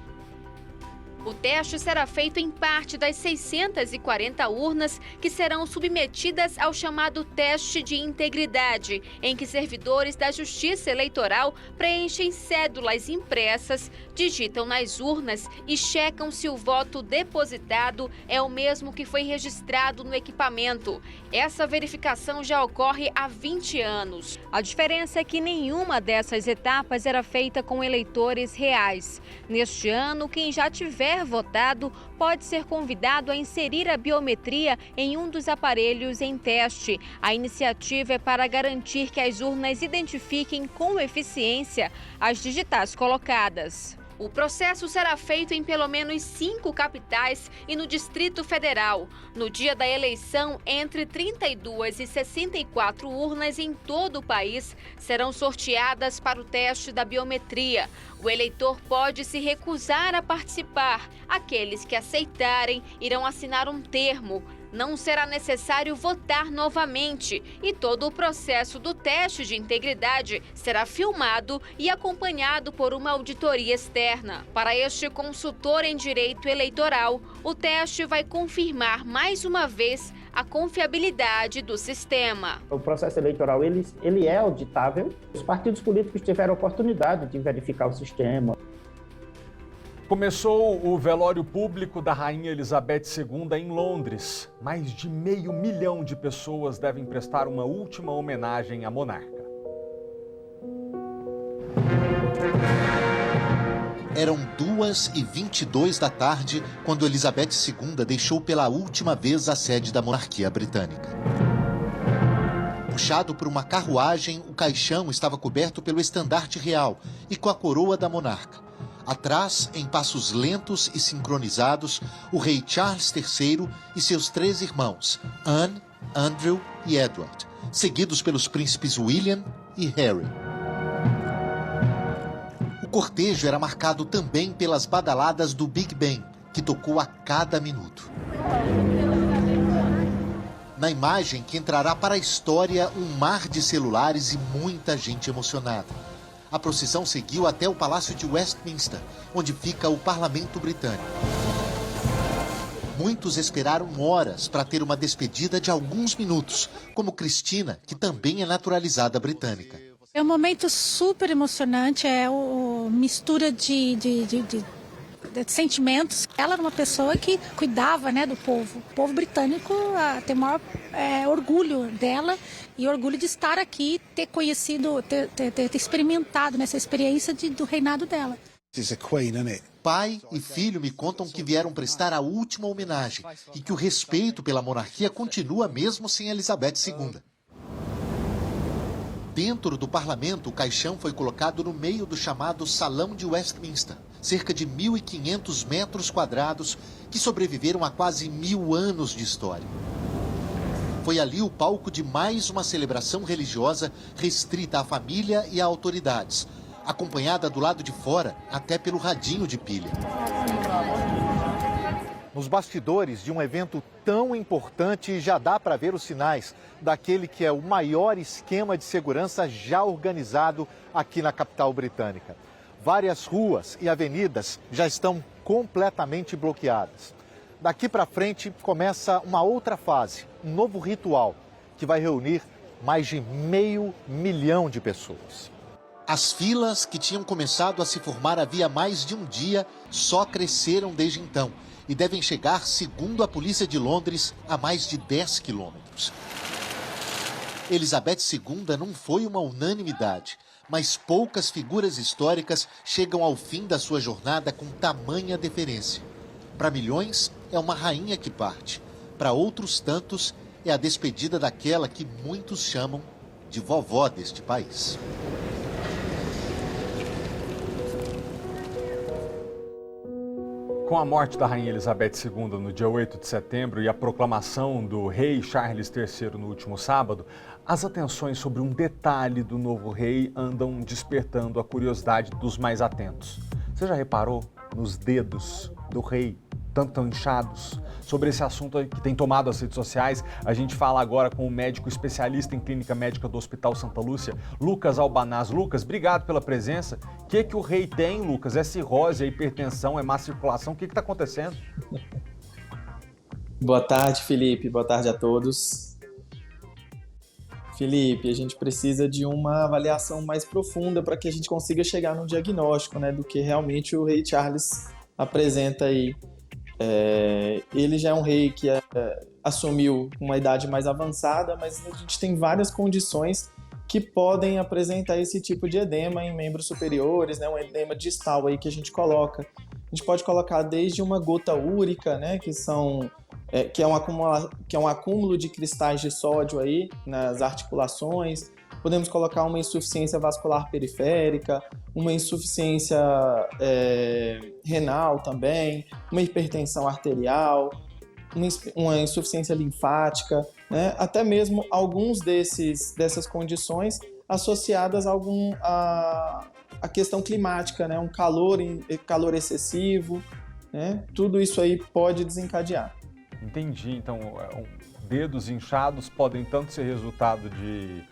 O teste será feito em parte das 640 urnas que serão submetidas ao chamado teste de integridade, em que servidores da Justiça Eleitoral preenchem cédulas impressas, digitam nas urnas e checam se o voto depositado é o mesmo que foi registrado no equipamento. Essa verificação já ocorre há 20 anos. A diferença é que nenhuma dessas etapas era feita com eleitores reais. Neste ano, quem já tiver votado pode ser convidado a inserir a biometria em um dos aparelhos em teste. A iniciativa é para garantir que as urnas identifiquem com eficiência as digitais colocadas. O processo será feito em pelo menos 5 capitais e no Distrito Federal. No dia da eleição, entre 32 e 64 urnas em todo o país serão sorteadas para o teste da biometria. O eleitor pode se recusar a participar. Aqueles que aceitarem irão assinar um termo. Não será necessário votar novamente e todo o processo do teste de integridade será filmado e acompanhado por uma auditoria externa. Para este consultor em direito eleitoral, o teste vai confirmar mais uma vez a confiabilidade do sistema. O processo eleitoral ele é auditável. Os partidos políticos tiveram a oportunidade de verificar o sistema. Começou o velório público da Rainha Elizabeth II em Londres. Mais de 500 mil de pessoas devem prestar uma última homenagem à monarca. Eram 2h22 da tarde quando Elizabeth II deixou pela última vez a sede da monarquia britânica. Puxado por uma carruagem, o caixão estava coberto pelo estandarte real e com a coroa da monarca. Atrás, em passos lentos e sincronizados, o rei Charles III e seus 3 irmãos, Anne, Andrew e Edward, seguidos pelos príncipes William e Harry. O cortejo era marcado também pelas badaladas do Big Ben, que tocou a cada minuto. Na imagem que entrará para a história, um mar de celulares e muita gente emocionada. A procissão seguiu até o Palácio de Westminster, onde fica o Parlamento Britânico. Muitos esperaram horas para ter uma despedida de alguns minutos, como Cristina, que também é naturalizada britânica. É um momento super emocionante, é uma mistura de sentimentos. Ela era uma pessoa que cuidava, né, do povo. O povo britânico tem o maior orgulho dela e orgulho de estar aqui, ter conhecido, ter experimentado nessa experiência do reinado dela. Pai e filho me contam que vieram prestar a última homenagem e que o respeito pela monarquia continua mesmo sem Elizabeth II. Dentro do parlamento, o caixão foi colocado no meio do chamado Salão de Westminster, cerca de 1.500 metros quadrados que sobreviveram a quase 1000 anos de história. Foi ali o palco de mais uma celebração religiosa restrita à família e a autoridades, acompanhada do lado de fora até pelo radinho de pilha. nos bastidores de um evento tão importante, já dá para ver os sinais daquele que é o maior esquema de segurança já organizado aqui na capital britânica. Várias ruas e avenidas já estão completamente bloqueadas. Daqui para frente começa uma outra fase, um novo ritual, que vai reunir mais de 500 mil de pessoas. As filas que tinham começado a se formar havia mais de um dia só cresceram desde então e devem chegar, segundo a polícia de Londres, a mais de 10 quilômetros. Elizabeth II não foi uma unanimidade, mas poucas figuras históricas chegam ao fim da sua jornada com tamanha deferência. Para milhões, é uma rainha que parte. Para outros tantos, é a despedida daquela que muitos chamam de vovó deste país. Com a morte da Rainha Elizabeth II no dia 8 de setembro e a proclamação do rei Charles III no último sábado, as atenções sobre um detalhe do novo rei andam despertando a curiosidade dos mais atentos. Você já reparou nos dedos do rei, tanto tão inchados? Sobre esse assunto que tem tomado as redes sociais, a gente fala agora com o médico especialista em clínica médica do Hospital Santa Lúcia, Lucas Albanaz. Lucas, obrigado pela presença. O que o rei tem, Lucas? É cirrose, é hipertensão, é má circulação? O que está acontecendo? Boa tarde, Felipe. Boa tarde a todos. Felipe, a gente precisa de uma avaliação mais profunda para que a gente consiga chegar num diagnóstico, né, do que realmente o rei Charles apresenta aí. Ele já é um rei que assumiu uma idade mais avançada, mas a gente tem várias condições que podem apresentar esse tipo de edema em membros superiores, né, um edema distal aí que a gente coloca. A gente pode colocar desde uma gota úrica, né, que é um acúmulo de cristais de sódio aí nas articulações. Podemos colocar uma insuficiência vascular periférica, uma insuficiência renal também, uma hipertensão arterial, uma insuficiência linfática, né? Até mesmo alguns dessas condições associadas a questão climática, né? Um calor excessivo, né? Tudo isso aí pode desencadear. Entendi. Então, dedos inchados podem tanto ser resultado de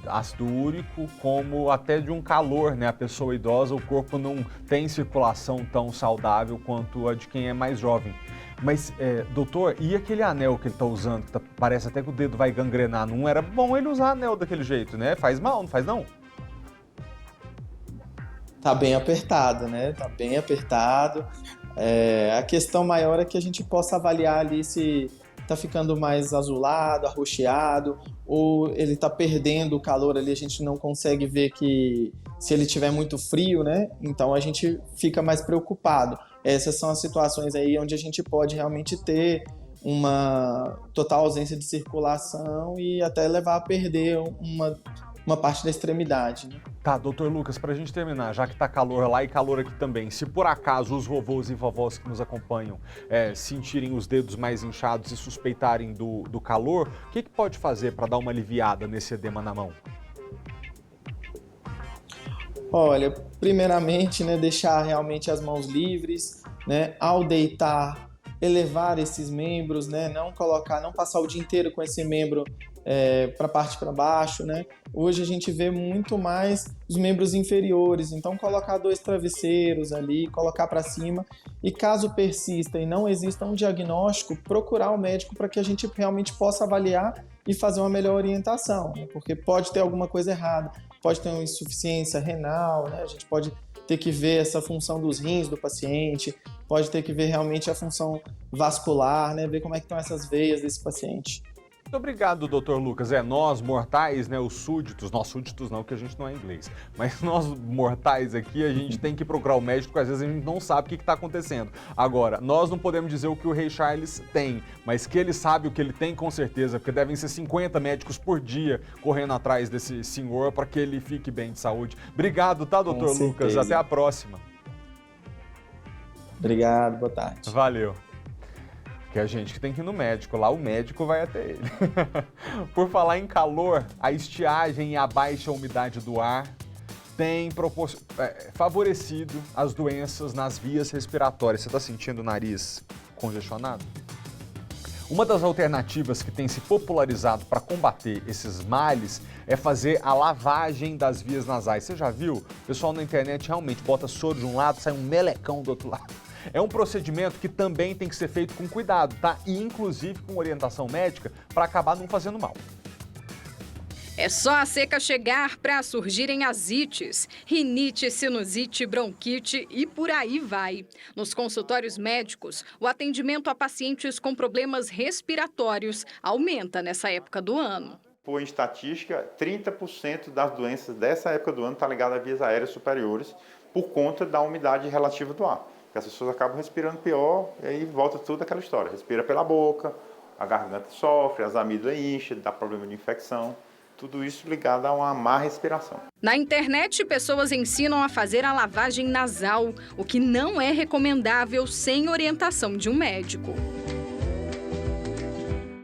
ácido úrico, como até de um calor, né? A pessoa idosa, o corpo não tem circulação tão saudável quanto a de quem é mais jovem. Mas, doutor, e aquele anel que ele está usando, que parece até que o dedo vai gangrenar? Não era bom ele usar anel daquele jeito, né? Faz mal, não faz não? Tá bem apertado, né? Tá bem apertado. A questão maior é que a gente possa avaliar ali se tá ficando mais azulado, arroxeado, ou ele tá perdendo o calor ali, a gente não consegue ver que se ele tiver muito frio, né? Então a gente fica mais preocupado. Essas são as situações aí onde a gente pode realmente ter uma total ausência de circulação e até levar a perder uma parte da extremidade, né? Tá, doutor Lucas, pra gente terminar, já que tá calor lá e calor aqui também, se por acaso os vovôs e vovós que nos acompanham sentirem os dedos mais inchados e suspeitarem do calor, o que pode fazer para dar uma aliviada nesse edema na mão? Olha, primeiramente, né, deixar realmente as mãos livres, né, ao deitar, elevar esses membros, né, não passar o dia inteiro com esse membro para a parte para baixo, né? Hoje a gente vê muito mais os membros inferiores, então colocar 2 travesseiros ali, colocar para cima, e caso persista e não exista um diagnóstico, procurar o médico para que a gente realmente possa avaliar e fazer uma melhor orientação, né? Porque pode ter alguma coisa errada, pode ter uma insuficiência renal, né? A gente pode ter que ver essa função dos rins do paciente, pode ter que ver realmente a função vascular, né? Ver como é que estão essas veias desse paciente. Muito obrigado, doutor Lucas. Nós mortais, né, os súditos, nós súditos não, que a gente não é inglês, mas nós mortais aqui, a gente tem que procurar o médico, porque às vezes a gente não sabe o que está acontecendo. Agora, nós não podemos dizer o que o rei Charles tem, mas que ele sabe o que ele tem com certeza, porque devem ser 50 médicos por dia correndo atrás desse senhor para que ele fique bem de saúde. Obrigado, tá, doutor Lucas? Até a próxima. Obrigado, boa tarde. Valeu. Que a gente que tem que ir no médico, lá o médico vai até ele. Por falar em calor, a estiagem e a baixa umidade do ar têm favorecido as doenças nas vias respiratórias. Você está sentindo o nariz congestionado? Uma das alternativas que tem se popularizado para combater esses males é fazer a lavagem das vias nasais. Você já viu? O pessoal na internet realmente bota soro de um lado, sai um melecão do outro lado. É um procedimento que também tem que ser feito com cuidado, tá? E inclusive com orientação médica para acabar não fazendo mal. É só a seca chegar para surgirem as ites, rinite, sinusite, bronquite e por aí vai. Nos consultórios médicos, o atendimento a pacientes com problemas respiratórios aumenta nessa época do ano. Por estatística, 30% das doenças dessa época do ano está ligada a vias aéreas superiores por conta da umidade relativa do ar. As pessoas acabam respirando pior e aí volta tudo aquela história. Respira pela boca, a garganta sofre, as amígdalas enchem, dá problema de infecção. Tudo isso ligado a uma má respiração. Na internet, pessoas ensinam a fazer a lavagem nasal, o que não é recomendável sem orientação de um médico.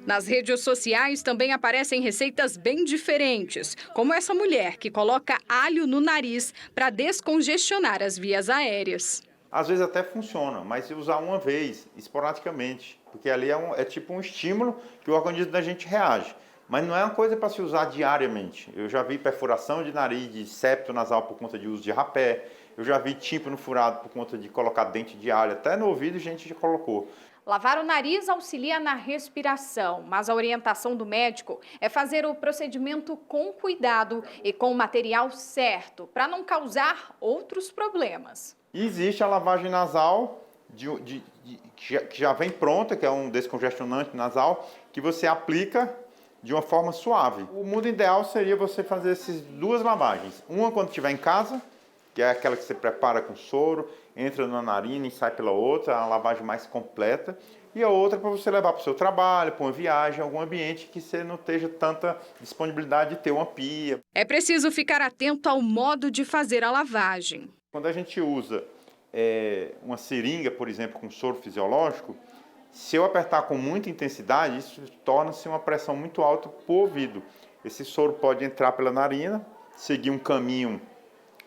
Nas redes sociais também aparecem receitas bem diferentes, como essa mulher que coloca alho no nariz para descongestionar as vias aéreas. Às vezes até funciona, mas se usar uma vez, esporadicamente, porque ali é tipo um estímulo que o organismo da gente reage. Mas não é uma coisa para se usar diariamente. Eu já vi perfuração de nariz, de septo nasal por conta de uso de rapé. Eu já vi tímpano furado por conta de colocar dente de alho. Até no ouvido a gente já colocou. Lavar o nariz auxilia na respiração, mas a orientação do médico é fazer o procedimento com cuidado e com o material certo, para não causar outros problemas. E existe a lavagem nasal, que já vem pronta, que é um descongestionante nasal, que você aplica de uma forma suave. O mundo ideal seria você fazer essas duas lavagens. Uma quando estiver em casa, que é aquela que você prepara com soro, entra na narina e sai pela outra, é uma lavagem mais completa. E a outra para você levar para o seu trabalho, para uma viagem, algum ambiente que você não esteja tanta disponibilidade de ter uma pia. É preciso ficar atento ao modo de fazer a lavagem. Quando a gente usa uma seringa, por exemplo, com soro fisiológico, se eu apertar com muita intensidade, isso torna-se uma pressão muito alta para o ouvido. Esse soro pode entrar pela narina, seguir um caminho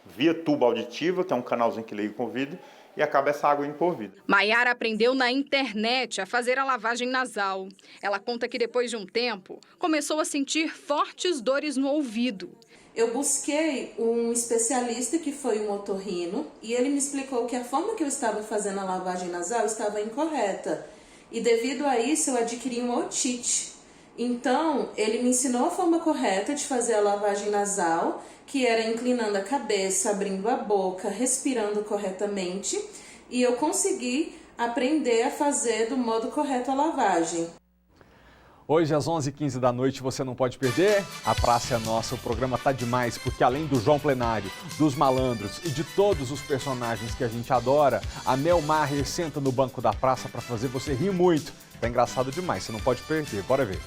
via tubo auditiva, que é um canalzinho que liga com o ouvido, e acaba essa água indo para o ouvido. Maiara aprendeu na internet a fazer a lavagem nasal. Ela conta que depois de um tempo, começou a sentir fortes dores no ouvido. Eu busquei um especialista que foi um otorrino e ele me explicou que a forma que eu estava fazendo a lavagem nasal estava incorreta. E devido a isso eu adquiri uma otite. Então, ele me ensinou a forma correta de fazer a lavagem nasal, que era inclinando a cabeça, abrindo a boca, respirando corretamente. E eu consegui aprender a fazer do modo correto a lavagem. Hoje, às 11h15 da noite, você não pode perder. A Praça é Nossa. O programa tá demais, porque além do João Plenário, dos malandros e de todos os personagens que a gente adora, a Mel Maher senta no banco da praça para fazer você rir muito. Tá engraçado demais, você não pode perder. Bora ver.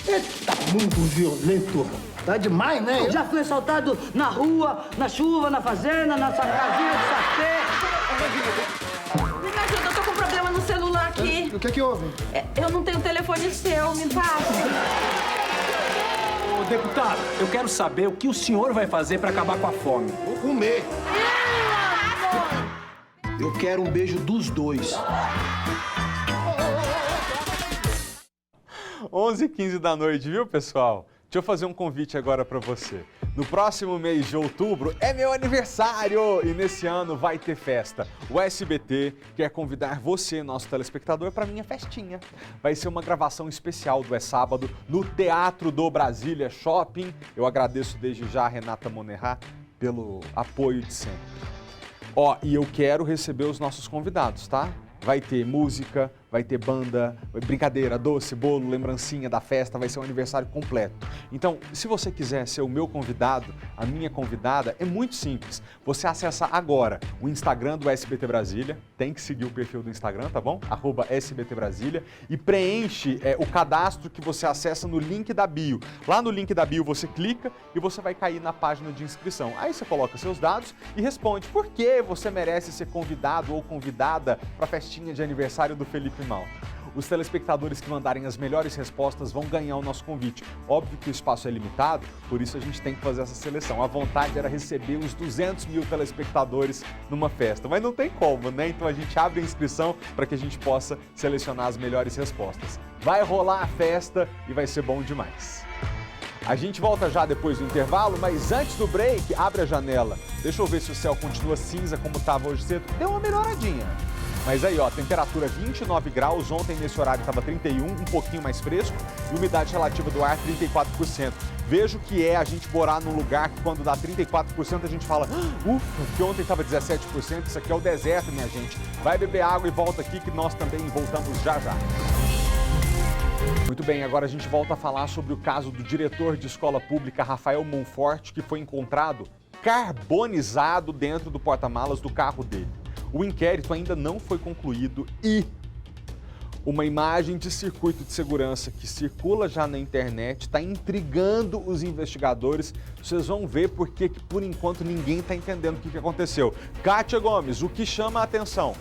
Eita, mundo violento. Tá demais, né? Eu já fui assaltado na rua, na chuva, na fazenda, na casinha de sapé. Me ajuda, eu tô com um problema no celular aqui. O que houve? Eu não tenho telefone seu, me passa. Ô, deputado, eu quero saber o que o senhor vai fazer pra acabar com a fome. Vou comer. Eu quero um beijo dos dois. 11h15 da noite, viu, pessoal? Deixa eu fazer um convite agora para você. No próximo mês de outubro é meu aniversário e nesse ano vai ter festa. O SBT quer convidar você, nosso telespectador, para minha festinha. Vai ser uma gravação especial do É Sábado no Teatro do Brasília Shopping. Eu agradeço desde já a Renata Monerrat pelo apoio de sempre. E eu quero receber os nossos convidados, tá? Vai ter música, vai ter banda, brincadeira, doce, bolo, lembrancinha da festa, vai ser um aniversário completo. Então, se você quiser ser o meu convidado, a minha convidada, é muito simples. Você acessa agora o Instagram do SBT Brasília, tem que seguir o perfil do Instagram, tá bom? @SBT Brasília, e preenche o cadastro que você acessa no link da bio. Lá no link da bio você clica e você vai cair na página de inscrição. Aí você coloca seus dados e responde por que você merece ser convidado ou convidada para a festinha de aniversário do Felipe sempre, Malta. Os telespectadores que mandarem as melhores respostas vão ganhar o nosso convite. Óbvio que o espaço é limitado, por isso a gente tem que fazer essa seleção. A vontade era receber os 200 mil telespectadores numa festa, mas não tem como, né? Então a gente abre a inscrição para que a gente possa selecionar as melhores respostas. Vai rolar a festa e vai ser bom demais. A gente volta já depois do intervalo, mas antes do break, abre a janela. Deixa eu ver se o céu continua cinza como estava hoje cedo. Deu uma melhoradinha. Mas aí, ó, temperatura 29 graus, ontem nesse horário estava 31, um pouquinho mais fresco, e umidade relativa do ar 34%. Vejo que é a gente morar num lugar que quando dá 34% a gente fala, ufa, que ontem estava 17%, isso aqui é o deserto, minha gente. Vai beber água e volta aqui que nós também voltamos já já. Muito bem, agora a gente volta a falar sobre o caso do diretor de escola pública, Rafael Monforte, que foi encontrado carbonizado dentro do porta-malas do carro dele. O inquérito ainda não foi concluído e uma imagem de circuito de segurança que circula já na internet está intrigando os investigadores. Vocês vão ver porque que, por enquanto, ninguém está entendendo o que aconteceu. Kátia Gomes, o que chama a atenção?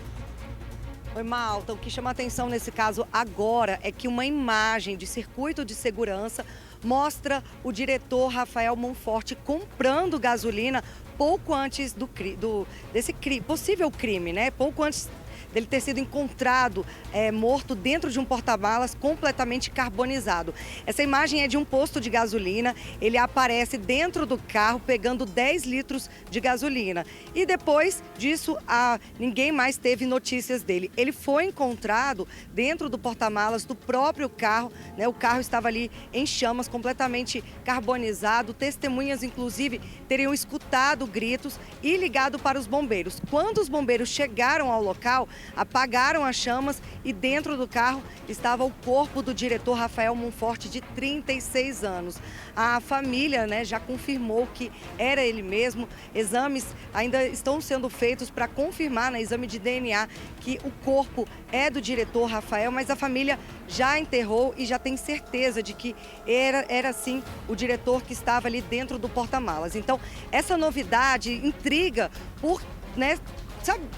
Oi, Malta. O que chama a atenção nesse caso agora é que uma imagem de circuito de segurança mostra o diretor Rafael Monforte comprando gasolina pouco antes desse possível crime, né? Pouco antes dele ter sido encontrado morto dentro de um porta-malas completamente carbonizado. Essa imagem é de um posto de gasolina, ele aparece dentro do carro pegando 10 litros de gasolina. E depois disso, ninguém mais teve notícias dele. Ele foi encontrado dentro do porta-malas do próprio carro, né? O carro estava ali em chamas, completamente carbonizado. Testemunhas, inclusive, teriam escutado gritos e ligado para os bombeiros. Quando os bombeiros chegaram ao local, apagaram as chamas e dentro do carro estava o corpo do diretor Rafael Monforte, de 36 anos. A família, né, já confirmou que era ele mesmo. Exames ainda estão sendo feitos para confirmar, no exame de DNA, que o corpo é do diretor Rafael, mas a família já enterrou e já tem certeza de que era sim o diretor que estava ali dentro do porta-malas. Então, essa novidade intriga por, né,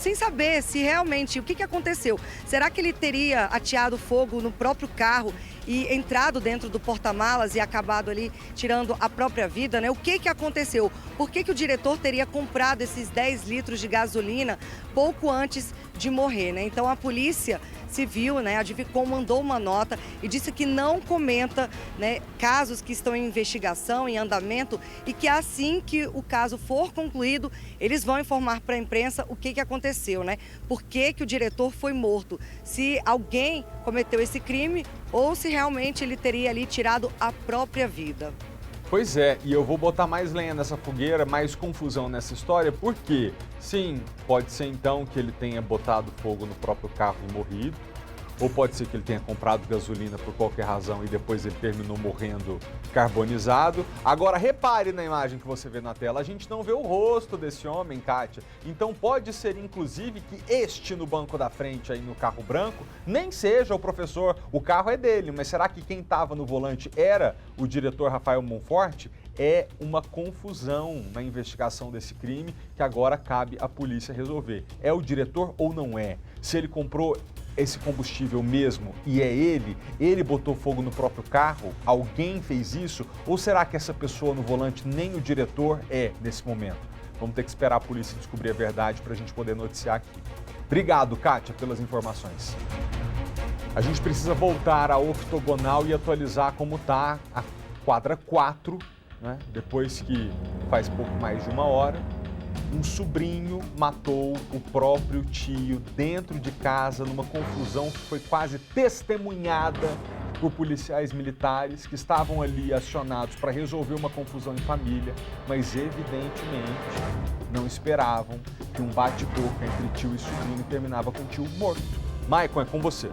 sem saber se realmente o que aconteceu. Será que ele teria ateado fogo no próprio carro e entrado dentro do porta-malas e acabado ali tirando a própria vida, né? O que aconteceu? Por que o diretor teria comprado esses 10 litros de gasolina pouco antes de morrer, né? Então a Polícia Civil, né, a DIVICOM, mandou uma nota e disse que não comenta, né, casos que estão em investigação, em andamento, e que assim que o caso for concluído, eles vão informar para a imprensa o que aconteceu, né? Por que o diretor foi morto? Se alguém cometeu esse crime ou se realmente ele teria ali tirado a própria vida. Pois é, e eu vou botar mais lenha nessa fogueira, mais confusão nessa história, porque, sim, pode ser então que ele tenha botado fogo no próprio carro e morrido, ou pode ser que ele tenha comprado gasolina por qualquer razão e depois ele terminou morrendo carbonizado. Agora, repare na imagem que você vê na tela, a gente não vê o rosto desse homem, Kátia. Então pode ser, inclusive, que este no banco da frente, aí no carro branco, nem seja o professor, o carro é dele, mas será que quem estava no volante era o diretor Rafael Monforte? É uma confusão na investigação desse crime que agora cabe à polícia resolver. É o diretor ou não é? Se ele comprou esse combustível mesmo e é ele botou fogo no próprio carro, alguém fez isso? Ou será que essa pessoa no volante nem o diretor é nesse momento? Vamos ter que esperar a polícia descobrir a verdade para a gente poder noticiar aqui. Obrigado, Kátia, pelas informações. A gente precisa voltar à octogonal e atualizar como está a quadra 4, né? Depois que faz pouco mais de uma hora, um sobrinho matou o próprio tio dentro de casa numa confusão que foi quase testemunhada por policiais militares que estavam ali acionados para resolver uma confusão em família, mas evidentemente não esperavam que um bate-boca entre tio e sobrinho terminava com o tio morto. Maicon, é com você.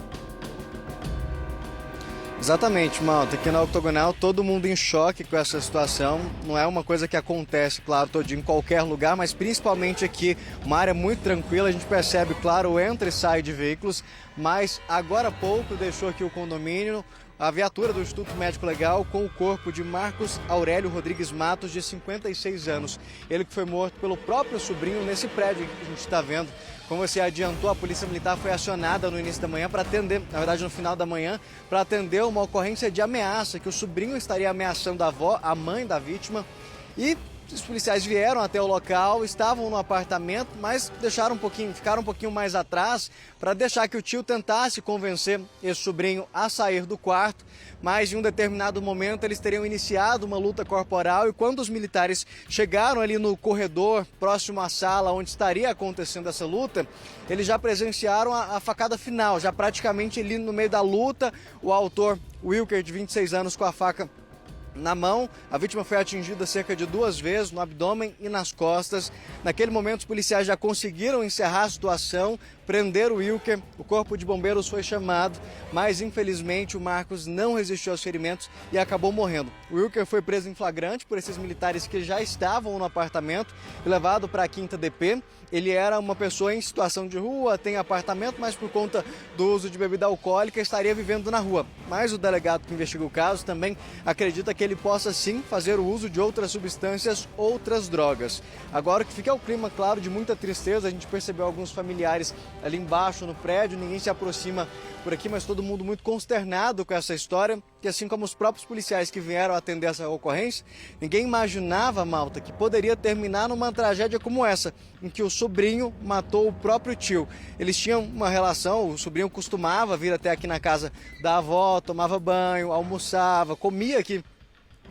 Exatamente, Malta. Aqui na Octogonal, todo mundo em choque com essa situação. Não é uma coisa que acontece, claro, todo dia em qualquer lugar, mas principalmente aqui, uma área muito tranquila. A gente percebe, claro, o entra e sai de veículos, mas agora há pouco deixou aqui o condomínio a viatura do Instituto Médico Legal com o corpo de Marcos Aurélio Rodrigues Matos, de 56 anos. Ele que foi morto pelo próprio sobrinho nesse prédio que a gente está vendo. Como você adiantou, a Polícia Militar foi acionada no início da manhã para atender, na verdade no final da manhã, para atender uma ocorrência de ameaça, que o sobrinho estaria ameaçando a avó, a mãe da vítima, e os policiais vieram até o local, estavam no apartamento, mas ficaram um pouquinho mais atrás para deixar que o tio tentasse convencer esse sobrinho a sair do quarto. Mas em um determinado momento eles teriam iniciado uma luta corporal e quando os militares chegaram ali no corredor próximo à sala onde estaria acontecendo essa luta, eles já presenciaram a facada final, já praticamente ali no meio da luta, o autor Wilker, de 26 anos, com a faca na mão. A vítima foi atingida cerca de 2 vezes no abdômen e nas costas. Naquele momento, os policiais já conseguiram encerrar a situação, prender o Wilker. O corpo de bombeiros foi chamado, mas infelizmente o Marcos não resistiu aos ferimentos e acabou morrendo. O Wilker foi preso em flagrante por esses militares que já estavam no apartamento e levado para a 5ª DP. Ele era uma pessoa em situação de rua, tem apartamento, mas por conta do uso de bebida alcoólica estaria vivendo na rua. Mas o delegado que investiga o caso também acredita que ele possa sim fazer o uso de outras substâncias, outras drogas. Agora que fica o clima, claro, de muita tristeza, a gente percebeu alguns familiares ali embaixo no prédio, ninguém se aproxima por aqui, mas todo mundo muito consternado com essa história, que assim como os próprios policiais que vieram atender essa ocorrência, ninguém imaginava, Malta, que poderia terminar numa tragédia como essa, em que o sobrinho matou o próprio tio. Eles tinham uma relação, o sobrinho costumava vir até aqui na casa da avó, tomava banho, almoçava, comia aqui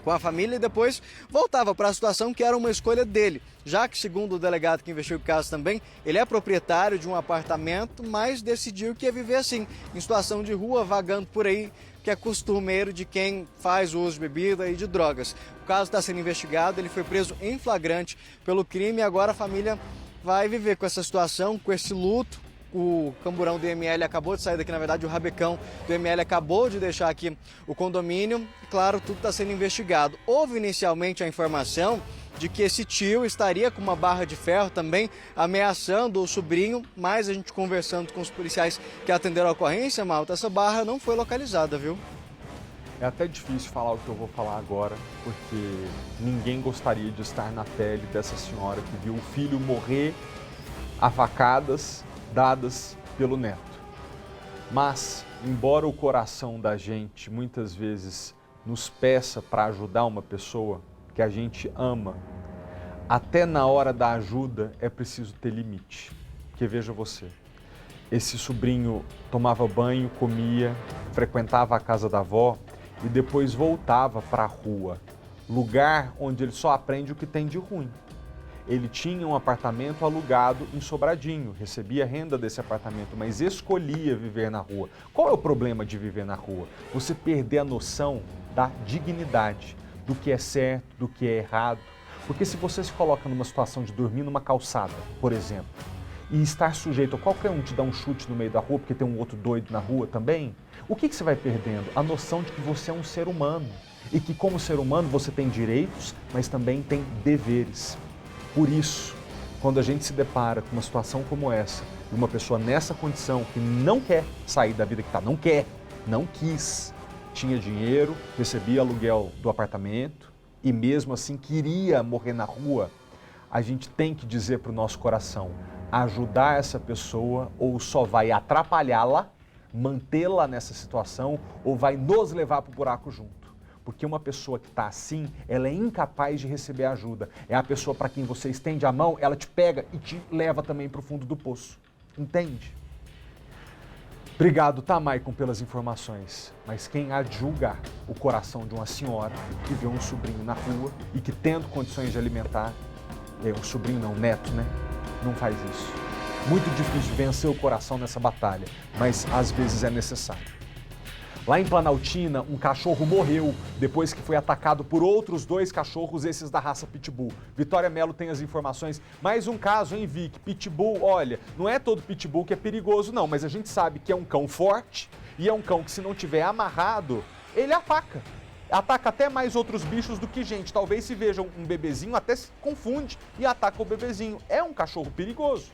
com a família e depois voltava para a situação que era uma escolha dele, já que, segundo o delegado que investiu o caso também, ele é proprietário de um apartamento, mas decidiu que ia viver assim, em situação de rua, vagando por aí, que é costumeiro de quem faz uso de bebida e de drogas. O caso está sendo investigado, ele foi preso em flagrante pelo crime e agora a família vai viver com essa situação, com esse luto. O camburão do IML acabou de sair daqui, na verdade o rabecão do IML acabou de deixar aqui o condomínio. E, claro, tudo está sendo investigado. Houve inicialmente a informação de que esse tio estaria com uma barra de ferro também ameaçando o sobrinho, mas a gente conversando com os policiais que atenderam a ocorrência, Malta, essa barra não foi localizada, viu? É até difícil falar o que eu vou falar agora, porque ninguém gostaria de estar na pele dessa senhora que viu o filho morrer a facadas dadas pelo neto. Mas, embora o coração da gente muitas vezes nos peça para ajudar uma pessoa que a gente ama, até na hora da ajuda é preciso ter limite. Porque veja você, esse sobrinho tomava banho, comia, frequentava a casa da avó e depois voltava para a rua, lugar onde ele só aprende o que tem de ruim. Ele tinha um apartamento alugado em Sobradinho, recebia renda desse apartamento, mas escolhia viver na rua. Qual é o problema de viver na rua? Você perder a noção da dignidade, do que é certo, do que é errado. Porque se você se coloca numa situação de dormir numa calçada, por exemplo, e estar sujeito a qualquer um te dar um chute no meio da rua, porque tem um outro doido na rua também, o que você vai perdendo? A noção de que você é um ser humano e que como ser humano você tem direitos, mas também tem deveres. Por isso, quando a gente se depara com uma situação como essa, e uma pessoa nessa condição que não quer sair da vida que está, não quis, tinha dinheiro, recebia aluguel do apartamento e mesmo assim queria morrer na rua, a gente tem que dizer para o nosso coração, ajudar essa pessoa ou só vai atrapalhá-la, mantê-la nessa situação ou vai nos levar para o buraco junto. Porque uma pessoa que está assim, ela é incapaz de receber ajuda. É a pessoa para quem você estende a mão, ela te pega e te leva também para o fundo do poço. Entende? Obrigado, tá, Maicon, pelas informações. Mas quem há de julgar o coração de uma senhora que vê um sobrinho na rua e que tendo condições de alimentar, um sobrinho não, neto, né? Não faz isso. Muito difícil vencer o coração nessa batalha, mas às vezes é necessário. Lá em Planaltina, um cachorro morreu depois que foi atacado por outros 2 cachorros, esses da raça Pitbull. Vitória Mello tem as informações. Mais um caso, hein, Vic? Pitbull, olha, não é todo Pitbull que é perigoso, não, mas a gente sabe que é um cão forte e é um cão que, se não tiver amarrado, ele ataca. Ataca até mais outros bichos do que gente. Talvez se veja um bebezinho, até se confunde e ataca o bebezinho. É um cachorro perigoso.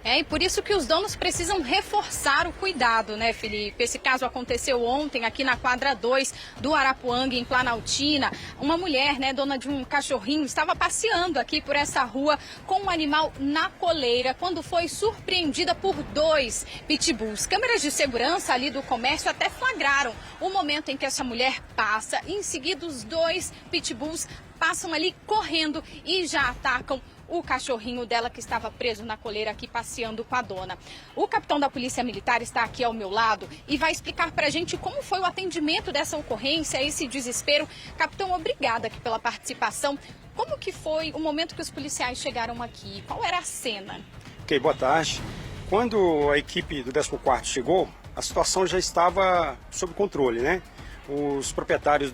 E por isso que os donos precisam reforçar o cuidado, né, Felipe? Esse caso aconteceu ontem aqui na quadra 2 do Arapuanga, em Planaltina. Uma mulher, né, dona de um cachorrinho, estava passeando aqui por essa rua com um animal na coleira, quando foi surpreendida por 2 pitbulls. Câmeras de segurança ali do comércio até flagraram o momento em que essa mulher passa. E em seguida, os 2 pitbulls passam ali correndo e já atacam o cachorrinho dela que estava preso na coleira aqui passeando com a dona. O capitão da Polícia Militar está aqui ao meu lado e vai explicar pra gente como foi o atendimento dessa ocorrência, esse desespero. Capitão, obrigada aqui pela participação. Como que foi o momento que os policiais chegaram aqui? Qual era a cena? Ok, boa tarde. Quando a equipe do 14º chegou, a situação já estava sob controle, né? Os proprietários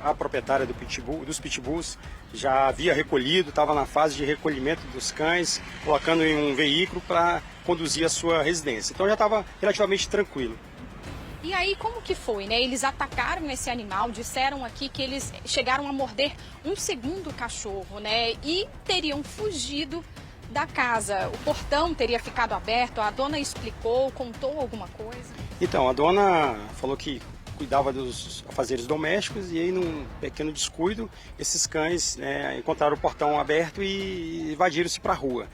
a proprietária dos pitbulls já havia recolhido, estava na fase de recolhimento dos cães, colocando em um veículo para conduzir a sua residência. Então já estava relativamente tranquilo. E aí, como que foi, né? Eles atacaram esse animal, disseram aqui que eles chegaram a morder um segundo cachorro, né? E teriam fugido da casa. O portão teria ficado aberto, a dona explicou, contou alguma coisa? Então, a dona falou que cuidava dos afazeres domésticos e aí, num pequeno descuido, esses cães encontraram o portão aberto e invadiram-se para a rua.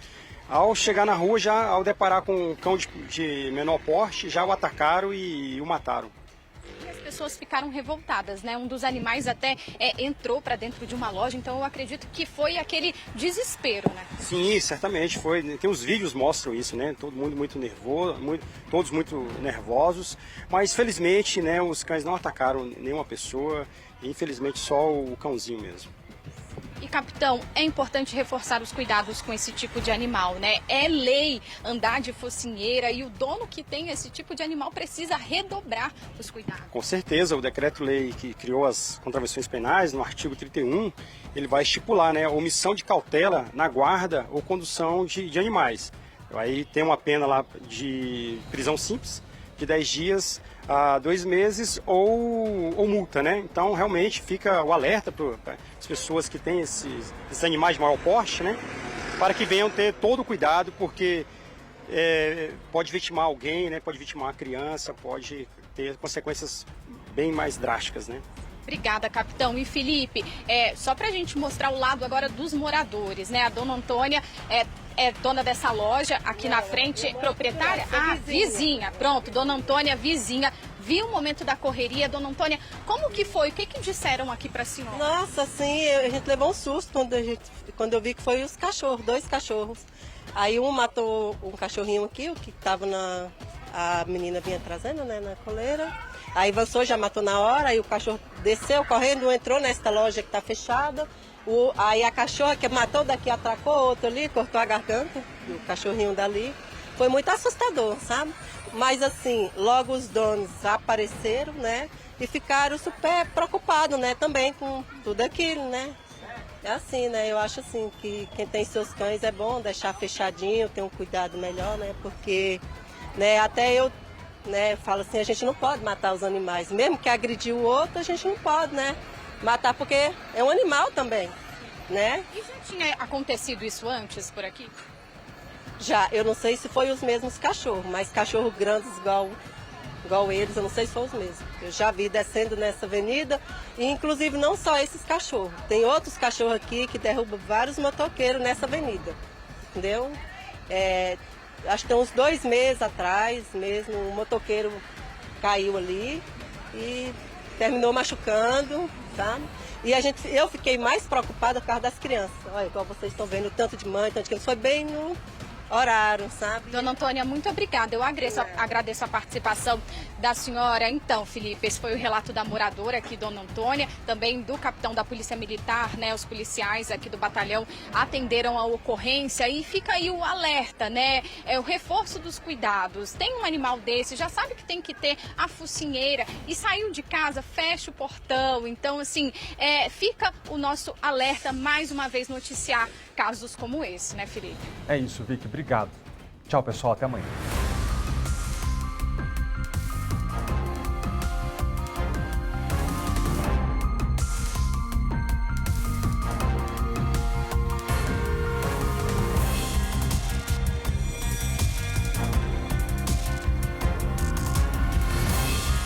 Ao chegar na rua, ao deparar com um cão de menor porte, já o atacaram e o mataram. As pessoas ficaram revoltadas, né? Um dos animais até entrou para dentro de uma loja, então eu acredito que foi aquele desespero, né? Sim, certamente foi. Tem os vídeos que mostram isso, né? Todo mundo muito nervoso, todos muito nervosos, mas felizmente, né, os cães não atacaram nenhuma pessoa, infelizmente só o cãozinho mesmo. E, capitão, é importante reforçar os cuidados com esse tipo de animal, né? É lei andar de focinheira e o dono que tem esse tipo de animal precisa redobrar os cuidados. Com certeza, o decreto-lei que criou as contravenções penais, no artigo 31, ele vai estipular, né, omissão de cautela na guarda ou condução de animais. Aí tem uma pena lá de prisão simples, de 10 dias a 2 meses ou multa, né? Então, realmente, fica o alerta para as pessoas que têm esses animais de maior porte, né? Para que venham ter todo o cuidado, porque pode vitimar alguém, né? Pode vitimar a criança, pode ter consequências bem mais drásticas, né? Obrigada, capitão. E Felipe, só para a gente mostrar o lado agora dos moradores, né? A dona Antônia é dona dessa loja aqui na frente, proprietária? Vizinha. Pronto, dona Antônia, vizinha. Viu o momento da correria, dona Antônia? Como que foi? O que disseram aqui para a senhora? Nossa, assim, a gente levou um susto quando eu vi que foi os cachorros, 2 cachorros. Aí um matou um cachorrinho aqui, o que estava a menina vinha trazendo, né, na coleira. Aí avançou, já matou na hora, aí o cachorro desceu correndo, entrou nesta loja que está fechada. Aí a cachorra que matou daqui atracou outro ali, cortou a garganta do cachorrinho dali. Foi muito assustador, sabe? Mas assim, logo os donos apareceram, né? E ficaram super preocupados, né? Também com tudo aquilo, né? É assim, né? Eu acho assim que quem tem seus cães é bom deixar fechadinho, ter um cuidado melhor, né? Porque, né, até eu, né, falo assim, a gente não pode matar os animais. Mesmo que agredir o outro, a gente não pode, né? Matar porque é um animal também, né? E já tinha acontecido isso antes por aqui? Já, eu não sei se foi os mesmos cachorros, mas cachorros grandes igual eles, eu não sei se foram os mesmos. Eu já vi descendo nessa avenida, e inclusive não só esses cachorros. Tem outros cachorros aqui que derrubam vários motoqueiros nessa avenida, entendeu? Acho que tem uns 2 meses atrás mesmo, um motoqueiro caiu ali e terminou machucando, sabe? E eu fiquei mais preocupada por causa das crianças. Olha, igual vocês estão vendo, tanto de mãe, tanto de criança. Foi bem no horário, sabe? Dona Antônia, muito obrigada. Eu agradeço a participação da senhora. Então, Felipe, esse foi o relato da moradora aqui, Dona Antônia, também do capitão da Polícia Militar, né? Os policiais aqui do batalhão atenderam a ocorrência e fica aí o alerta, né? O reforço dos cuidados. Tem um animal desse, já sabe que tem que ter a focinheira e saiu de casa, fecha o portão. Então, assim, fica o nosso alerta, mais uma vez, noticiar casos como esse, né, Felipe? É isso, Vicky. Obrigado. Tchau, pessoal. Até amanhã.